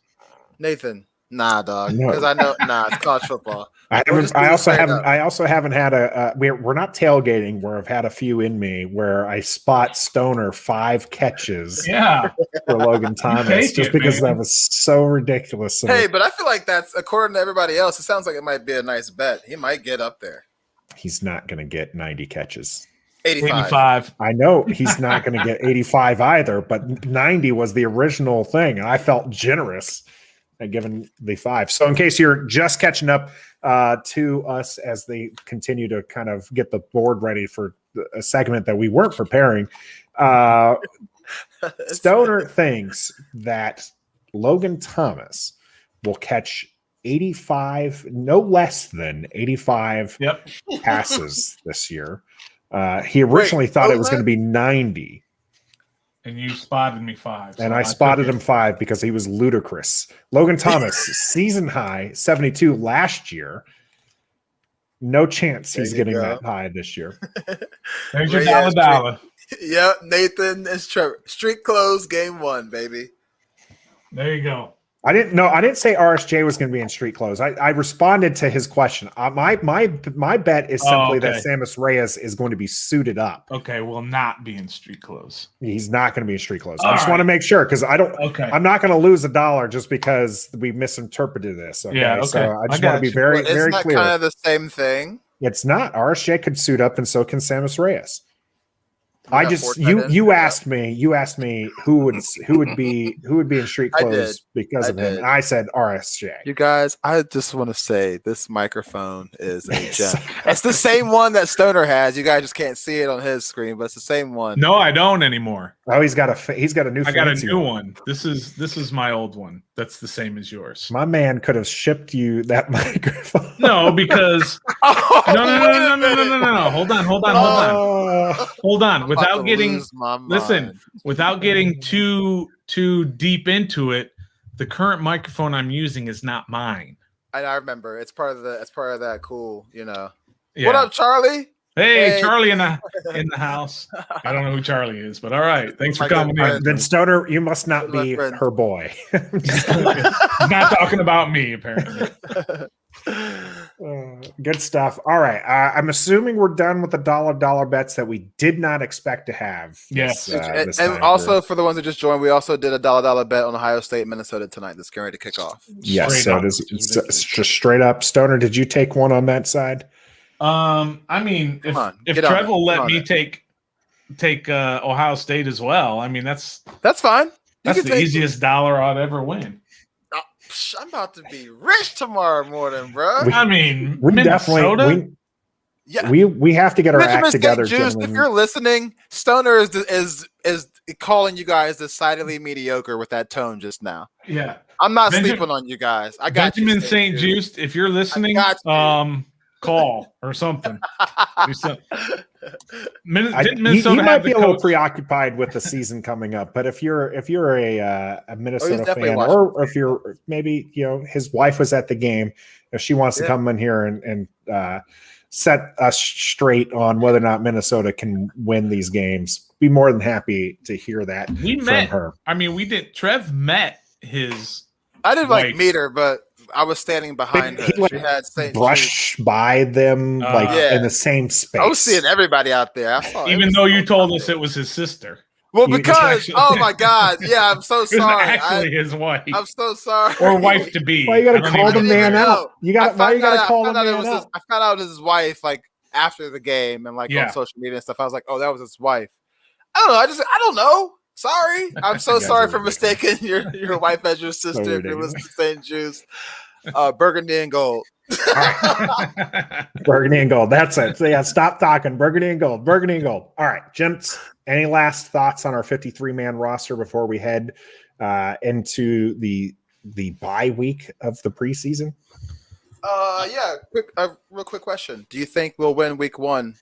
Nathan, nah, dog. Because I know, it's college football. I also haven't had we're not tailgating where I've had a few in me where I spot Stoner 5 catches for Logan Thomas because that was so ridiculous. Hey, but I feel like that's, according to everybody else, it sounds like it might be a nice bet. He might get up there. He's not going to get 90 catches. 85. I know he's not going to get 85 either, but 90 was the original thing. And I felt generous at giving the 5. So in case you're just catching up to us as they continue to kind of get the board ready for a segment that we weren't preparing, Stoner thinks that Logan Thomas will catch 85, no less than 85 passes this year. He originally thought it was going to be 90. And you spotted me 5. And I spotted him 5 because he was ludicrous. Logan Thomas, season high, 72 last year. No chance he's getting that high this year. There's your dollar. Yep, Nathan and Trevor. Street close, game 1, baby. There you go. I didn't say RSJ was going to be in street clothes. I responded to his question. My bet is simply that Samus Reyes is going to be suited up. Okay, will not be in street clothes. He's not going to be in street clothes. I just want to make sure because I'm not going to lose $1 just because we misinterpreted this. Okay? Yeah, okay. So I just want to be very, very clear. Isn't that kind of the same thing? It's not. RSJ could suit up, and so can Samus Reyes. You asked me who would be in street clothes because of him. And I said RSJ. You guys, I just want to say this microphone is a gem. It's the same one that Stoner has. You guys just can't see it on his screen, but it's the same one. No, I don't anymore. Oh, he's got a new. I got a new one. This is my old one. That's the same as yours. My man could have shipped you that microphone. No, because no. Hold on. Without getting too deep into it, the current microphone I'm using is not mine. I remember. It's part of that cool, Yeah. What up, Charlie? Hey, Charlie in the house. I don't know who Charlie is, but all right. Thanks for coming in. Then Stoner, you must not be her boy. He's not talking about me, apparently. Good stuff. All right. I'm assuming we're done with the dollar bets that we did not expect to have. Yes. And also for the ones that just joined, we also did a dollar bet on Ohio State, Minnesota tonight. That's going to kick off. Yes. So it's just straight up. Stoner, did you take one on that side? I mean, if Trev will let me take Ohio State as well, I mean that's fine. That's the easiest dollar I'd ever win. I'm about to be rich tomorrow morning, bro. We Minnesota? We have to get our act together. If you're listening, Stoner is calling you guys decidedly mediocre with that tone just now. Yeah, I'm not sleeping on you guys. I got Benjamin St. Just. If you're listening, call or something. He might be a little preoccupied with the season coming up, but if you're a Minnesota fan, or if you're maybe his wife was at the game, if she wants to come in here and set us straight on whether or not Minnesota can win these games, be more than happy to hear that from her. I mean, we did. Trev met his. I didn't meet her, but I was standing behind her. She had brush by them in the same space. I was seeing everybody out there. Even though you told us it was his sister. Well, because oh my God, yeah, I'm so sorry. Actually, his wife. I'm so sorry. Or wife to be. Why you got to call the man out? You got to call the man out. I found out it was his wife after the game and on social media and stuff. I was like, oh, that was his wife. I don't know. I don't know. Sorry, I'm so sorry for mistaking your wife as your sister. If it was the St. Juice, burgundy and gold. Burgundy and gold. That's it. So yeah, stop talking. Burgundy and gold. Burgundy and gold. All right, gents. Any last thoughts on our 53-man roster before we head into the bye week of the preseason? Real quick question. Do you think we'll win week 1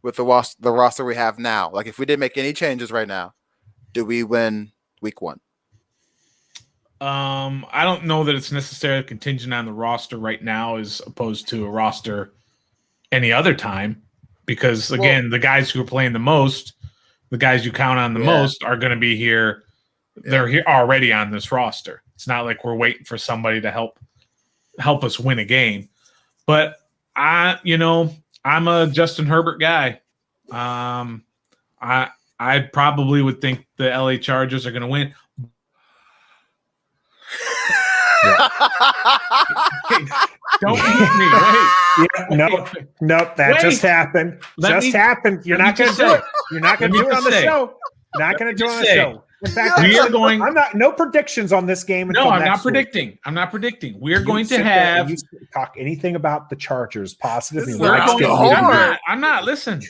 with the roster we have now? Like, if we didn't make any changes right now, do we win week 1? I don't know that it's necessarily contingent on the roster right now as opposed to a roster any other time, because again, the guys who are playing the most, the guys you count on the most are going to be here. Yeah. They're here already on this roster. It's not like we're waiting for somebody to help us win a game. But I'm a Justin Herbert guy. I probably would think the LA Chargers are going to win. Don't eat me. Wait. Nope. That just happened. You're not going to do it. You're not going to do it on the show. Not going to do it on the show. In fact, I'm not. No predictions on this game. No, I'm not predicting. I'm not predicting. We're going to have talk anything about the Chargers positive. I'm not. Listen,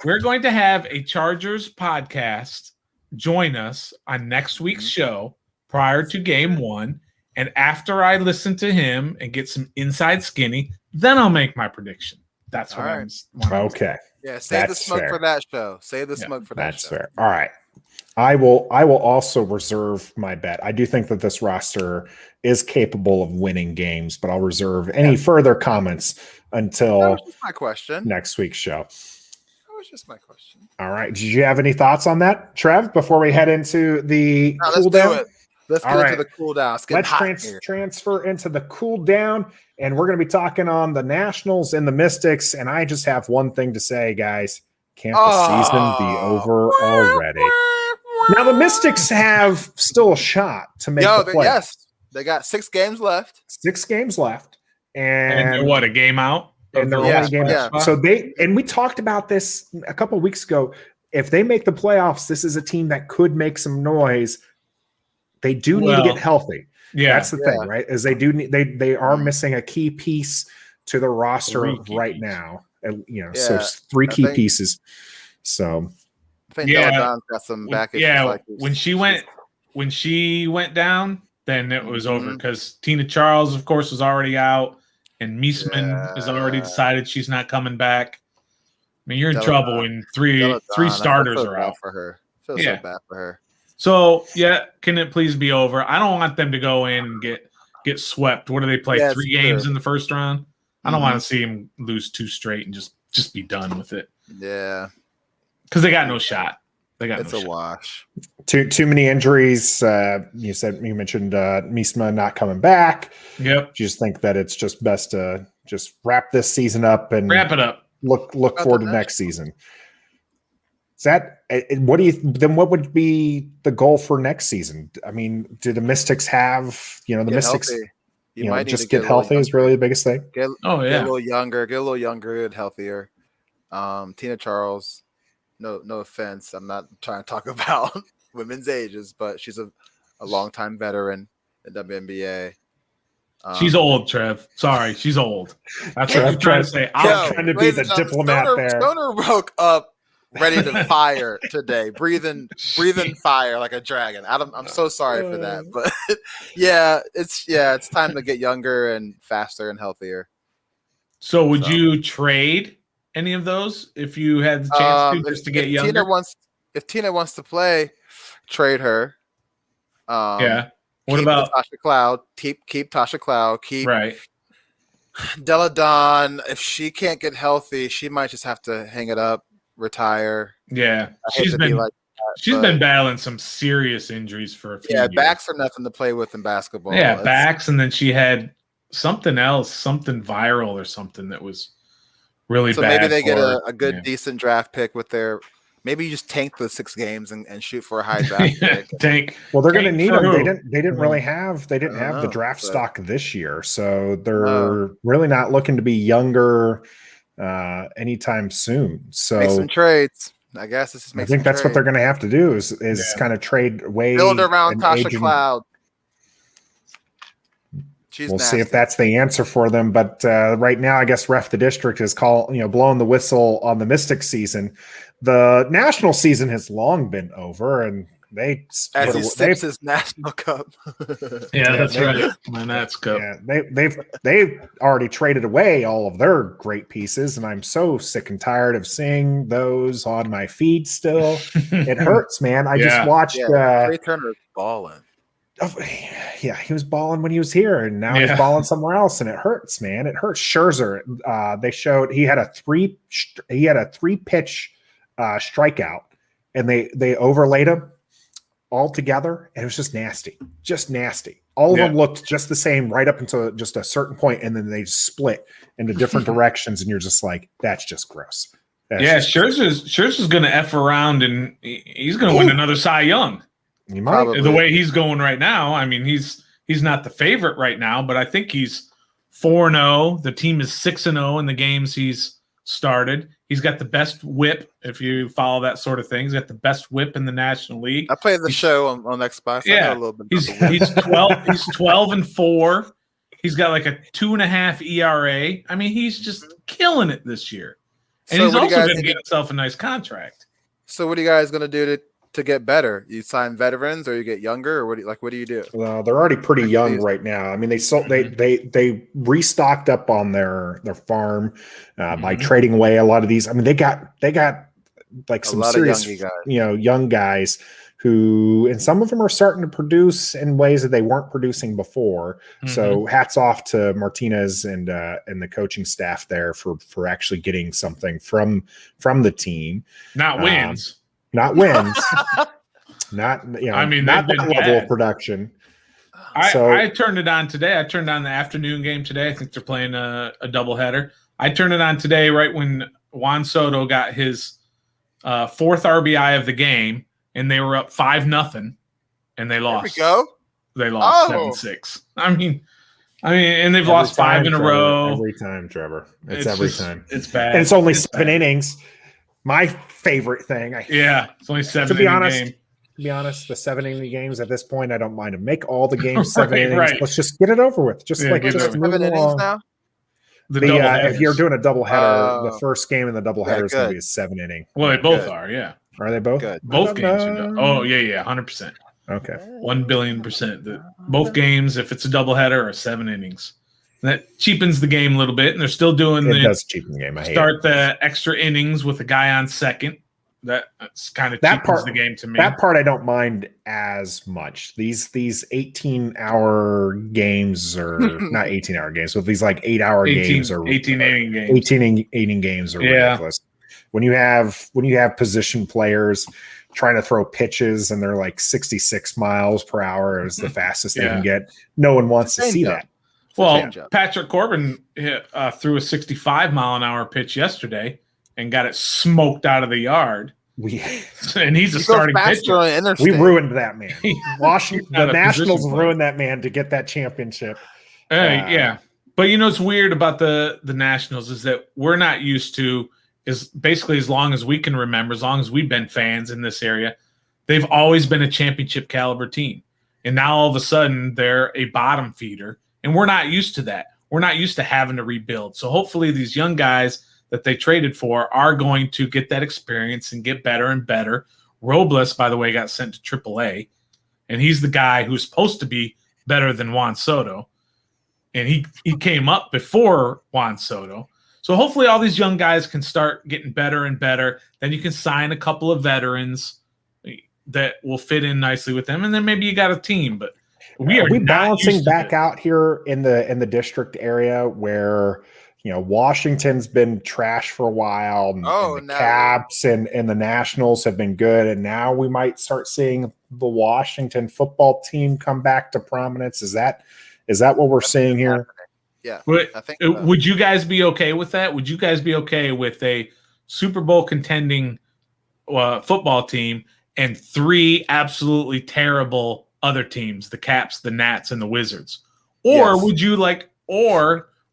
we're going to have a Chargers podcast join us on next week's show prior to game 1. And after I listen to him and get some inside skinny, then I'll make my prediction. That's what I'm. Okay. Yeah, save the smoke for that show. Save the smoke for that show. That's fair. All right. I will also reserve my bet. I do think that this roster is capable of winning games, but I'll reserve any further comments until that was just my question. Next week's show. That was just my question. All right. Did you have any thoughts on that, Trev, before we head into the cool down? Let's get into the cool down. Let's transfer into the cool down, and we're going to be talking on the Nationals and the Mystics. And I just have one thing to say, guys. Can't the season be over already? Now the Mystics have still a shot to make the playoffs. Yes, they got 6 games left. 6 games left, and they're what, a game out? And they're only game out. So we talked about this a couple of weeks ago. If they make the playoffs, this is a team that could make some noise. They do need to get healthy. Yeah, that's the thing, right? Is they are missing a key piece to the roster right now. So 3 key pieces. So I think Deladon's got some back issues. Yeah, when she went down, then it was over because Tina Charles, of course, was already out, and Meisman has already decided she's not coming back. I mean, you're in trouble when three starters are out for her. I feel so bad for her. So can it please be over? I don't want them to go in and get swept. What do they play? 3 games in the first round? I don't want to see them lose 2 straight and just be done with it. Yeah, because they got no shot. It's a wash. Too many injuries. You mentioned Meisma not coming back. Yep. Do you just think that it's just best to just wrap this season up and wrap it up? Look forward to next season. Is that what would be the goal for next season? I mean, do the Mystics have the Mystics? Just get healthy is really the biggest thing. Get a little younger, get healthier. Tina Charles, no offense, I'm not trying to talk about women's ages, but she's a longtime veteran in WNBA. She's old, Trev. Sorry, she's old. That's what I'm trying to say. I'm trying to be the diplomat there. Stoner woke up ready to fire today, breathing fire like a dragon. I'm so sorry for that, but it's time to get younger and faster and healthier. So would you trade any of those if you had the chance to get younger? If Tina wants to play, trade her. What about Tasha Cloud? Keep Tasha Cloud. Keep Deladon. If she can't get healthy, she might just have to hang it up. Retire. Yeah, she's been battling some serious injuries for a few years. Backs are nothing to play with in basketball. Yeah, backs, and then she had something else, something viral or something that was really bad. So maybe they get a good, decent draft pick with their. Maybe you just tank the 6 games and shoot for a high draft pick. Tank. Well, they're going to need them. They didn't really have. They didn't have the draft stock this year, so they're really not looking to be younger anytime soon. So make some trades. I guess this is. I think that's what they're going to have to do is kind of trade away. Build around Tasha Cloud. We'll see if that's the answer for them. But right now, I guess Ref the District is blowing the whistle on the Mystic season. The national season has long been over, and they sips his national cup. Yeah, that's right. My Nats cup. Yeah, they've already traded away all of their great pieces, and I'm so sick and tired of seeing those on my feed. Still, it hurts, man. I just watched. Trey Turner balling. Yeah, he was balling when he was here, and now he's balling somewhere else, and it hurts, man. It hurts. Scherzer, they showed he had a three pitch strikeout, and they overlaid him all together, and it was just nasty. All of them looked just the same right up until just a certain point, and then they split into different directions, and you're just like, that's just gross. Scherzer's going to F around, and he's going to win another Cy Young. He might. The way he's going right now, I mean, he's not the favorite right now, but I think he's 4-0. The team is 6-0 in the games he's started. He's got the best whip, if you follow that sort of thing. He's got the best whip in the National League. I played the show on Xbox. Yeah, I know a little bit he's 12. He's 12-4. He's got like a 2.5 ERA. I mean, he's just killing it this year, and he's also going to get himself a nice contract. So, what are you guys going to do to get better? You sign veterans, or you get younger, or what do you do? Well, they're already pretty young right now. I mean, they restocked up on their farm by trading away a lot of these. I mean, they got like some serious young guys who, and some of them are starting to produce in ways that they weren't producing before. So hats off to Martinez and the coaching staff there for actually getting something from the team. Not wins. Not wins. Not I mean, not that level of production. I turned it on today. I turned on the afternoon game today. I think they're playing a doubleheader. I turned it on today right when Juan Soto got his fourth RBI of the game, and they were up 5-0, and they lost. There we go. They lost 7-6. I mean, and they've lost 5 in a row. Every time, Trevor. It's every time. It's bad. And it's only 7 innings. My favorite thing. It's only 7 to be innings. To be honest, the 7-inning games at this point, I don't mind them. Make all the games 7 innings. Right. Let's just get it over with. Just move 7 innings now. If you're doing a doubleheader, the first game in the doubleheader is going to be a 7-inning. Well, they both are. Yeah. Are they both? Good. Both games are. 100%. Okay. 1,000,000,000%. Both games, if it's a doubleheader, are 7 innings. That cheapens the game a little bit, and they're still doing does cheapen the game. The extra innings with a guy on second. That's kind of cheapens the game to me. That part I don't mind as much. These 18-hour games are not 18-hour games, but these like 8-hour games are 18-inning games. 18-inning games are ridiculous. When you have position players trying to throw pitches and they're like 66 miles per hour is the fastest they can get, no one wants to see that. Well, Patrick Corbin threw a 65-mile-an-hour pitch yesterday and got it smoked out of the yard. And he's a starting pitcher. We ruined that man. The Nationals ruined that man to get that championship. But it's weird about the Nationals is that we're not used to, is basically as long as we can remember, as long as we've been fans in this area, they've always been a championship caliber team. And now all of a sudden they're a bottom feeder. And we're not used to that. We're not used to having to rebuild. So hopefully these young guys that they traded for are going to get that experience and get better and better. Robles, by the way, got sent to AAA, and he's the guy who's supposed to be better than Juan Soto. And he came up before Juan Soto. So hopefully all these young guys can start getting better and better. Then you can sign a couple of veterans that will fit in nicely with them. And then maybe you got a team, but we are balancing back out here in the district area where Washington's been trash for a while, and the Caps and the Nationals have been good, and now we might start seeing the Washington football team come back to prominence. Is that what we're seeing here? Yeah, I think. Would you guys be okay with that? Would you guys be okay with a Super Bowl contending football team and 3 absolutely terrible other teams, the Caps, the Nats, and the Wizards? Or would you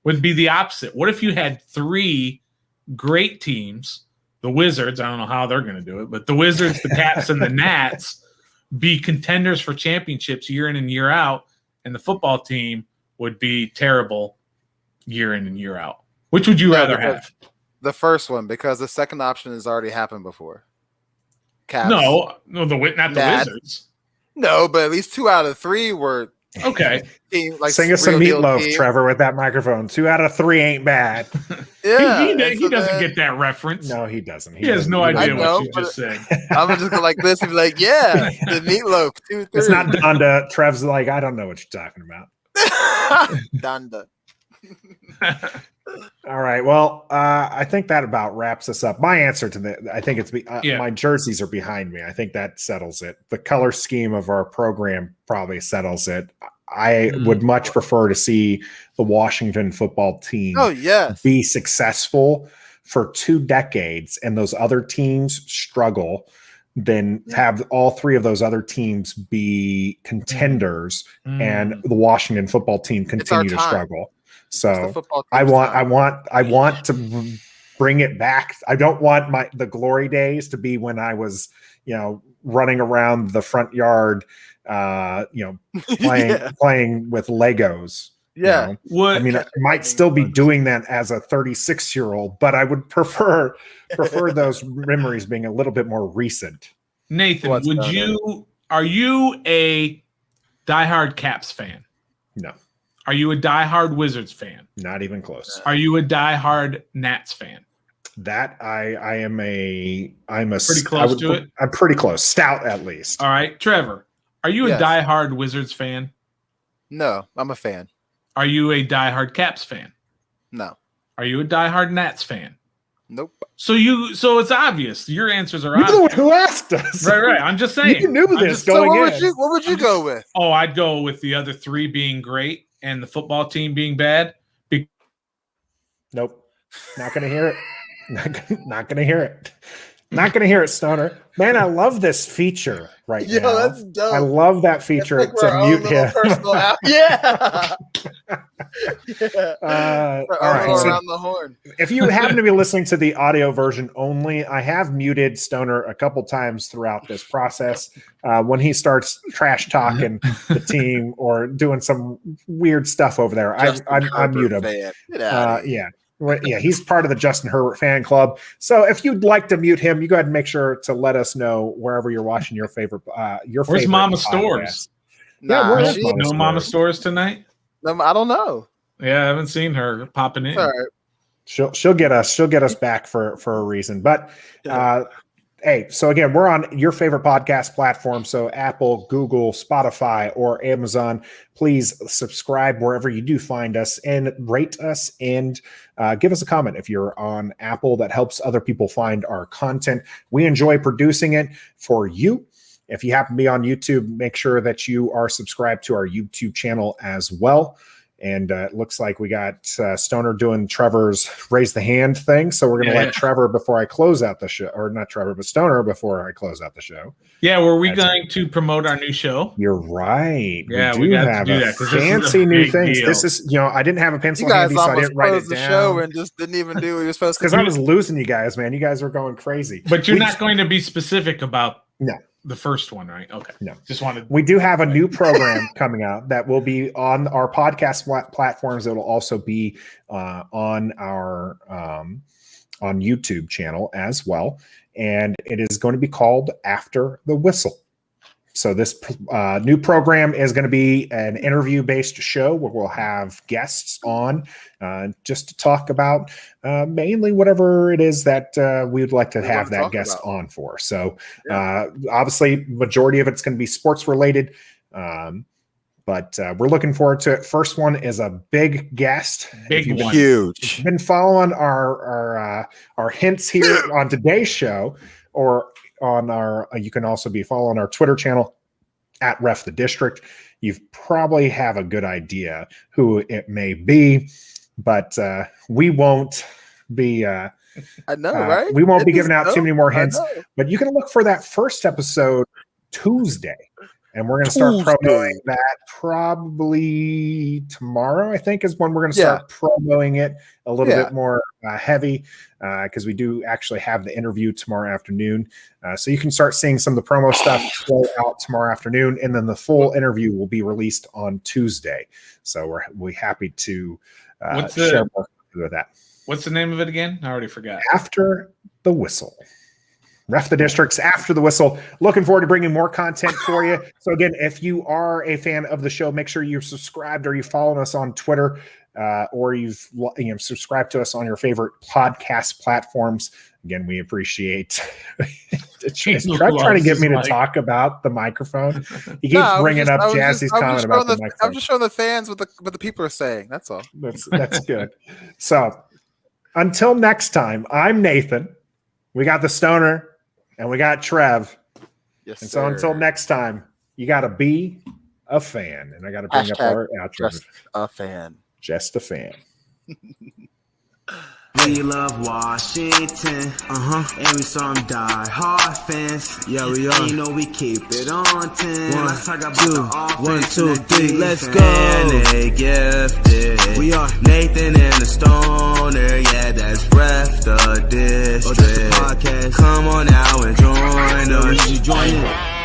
would be the opposite? What if you had 3 great teams the Wizards, I don't know how they're going to do it, but the Wizards, the Caps, and the Nats be contenders for championships year in and year out, and the football team would be terrible year in and year out. Which would you rather have? The first one, because the second option has already happened before. Caps. No, not the Wizards. No, but at least 2 out of 3 were okay. Like sing us some Meatloaf, Trevor, with that microphone. 2 out of 3 ain't bad. Yeah, he doesn't get that reference. No, he doesn't. He has no idea what you just said. I'm just go like this and be like, yeah, the Meatloaf 2, 3. It's not Donda. Trev's like, I don't know what you're talking about. Donda. All right. Well, I think that about wraps us up. My answer to that, I think it's my jerseys are behind me. I think that settles it. The color scheme of our program probably settles it. I would much prefer to see the Washington football team be successful for 2 decades and those other teams struggle than have all 3 of those other teams be contenders and the Washington football team continue to struggle. So I want to bring it back. I don't want the glory days to be when I was, running around the front yard, playing with Legos. Yeah. I mean, I might still be doing that as a 36-year-old, but I would prefer those memories being a little bit more recent. Nathan, are you a diehard Caps fan? No. Are you a diehard Wizards fan? Not even close. Are you a diehard Nats fan? That I'm pretty close to it. I'm pretty close. Stout at least. All right. Trevor, are you a diehard Wizards fan? No, I'm a fan. Are you a diehard Caps fan? No. Are you a diehard Nats fan? Nope. So it's obvious. Your answers are obvious. You're the one who asked us. Right. I'm just saying. You knew this going in. What would you go with? Oh, I'd go with the other 3 being great and the football team being bad. Nope. Not going to hear it. Not going to hear it. Not going to hear it, Stoner. Man, I love this feature now. That's dope. I love that feature to mute him. Yeah. All right. Around the horn. If you happen to be listening to the audio version only, I have muted Stoner a couple times throughout this process. When he starts trash talking the team or doing some weird stuff over there, I mute him. Yeah, he's part of the Justin Herbert fan club. So if you'd like to mute him, you go ahead and make sure to let us know wherever you're watching your favorite. Where's Mama Stores? No Mama Stores tonight. I don't know. Yeah, I haven't seen her popping in. All right. She'll get us. She'll get us back for a reason. But hey, so again, we're on your favorite podcast platform. So Apple, Google, Spotify, or Amazon. Please subscribe wherever you do find us and rate us and give us a comment. If you're on Apple, that helps other people find our content. We enjoy producing it for you. If you happen to be on YouTube, make sure that you are subscribed to our YouTube channel as well. And it looks like we got Stoner doing Trevor's raise the hand thing. So we're going to let Trevor before I close out the show, or not Trevor, but Stoner before I close out the show. Yeah, were we going to promote our new show? You're right. Yeah, we got to do that. Fancy new things. This is, I didn't have a pencil handy, so I didn't write it down. The show and just didn't even do what you were supposed to do. Because I was losing you guys, man. You guys were going crazy. But you're not going to be specific about no. The first one, right? Okay. No. Just wanted. We do have a new program coming out that will be on our podcast platforms. It will also be on our on YouTube channel as well. And it is going to be called After the Whistle. So this new program is going to be an interview-based show where we'll have guests on just to talk about mainly whatever it is that we would like to have that guest on for. So obviously, majority of it's going to be sports-related, but we're looking forward to it. First one is a big guest. Big one. Huge. Been following our hints here on today's show, or on our you can also be following our Twitter channel at Ref the District. You probably have a good idea who it may be, but we won't be I know, right? We won't be giving out too many more hints, but you can look for that first episode Tuesday. And we're going to start promoting that probably tomorrow, I think, is when we're going to start promoting it a little bit more heavy, because we do actually have the interview tomorrow afternoon. So you can start seeing some of the promo stuff go out tomorrow afternoon, and then the full interview will be released on Tuesday. So we're happy to share more with that. What's the name of it again? I already forgot. After the Whistle. Ref the Districts After the Whistle. Looking forward to bringing more content for you. So again, if you are a fan of the show, make sure you're subscribed or you follow us on Twitter, or you've subscribed to us on your favorite podcast platforms. Again, we appreciate trying to get me to talk about the microphone. He keeps bringing up Jazzy's comment about the microphone. I'm just showing the fans what the people are saying. That's all. That's good. So until next time, I'm Nathan. We got the Stoner. And we got Trev. Yes, and so sir. Until next time, you got to be a fan. And I got to bring up our outro. Just a fan. Just a fan. We love Washington, and we some die hard fans. Yeah, we are. You know we keep it on 10. Let's talk about the offense. 1, 2, 3, let's go. And they gifted. We are Nathan and the Stoner. Yeah, that's Ref the District. Podcast. Come on now and join us. Join it.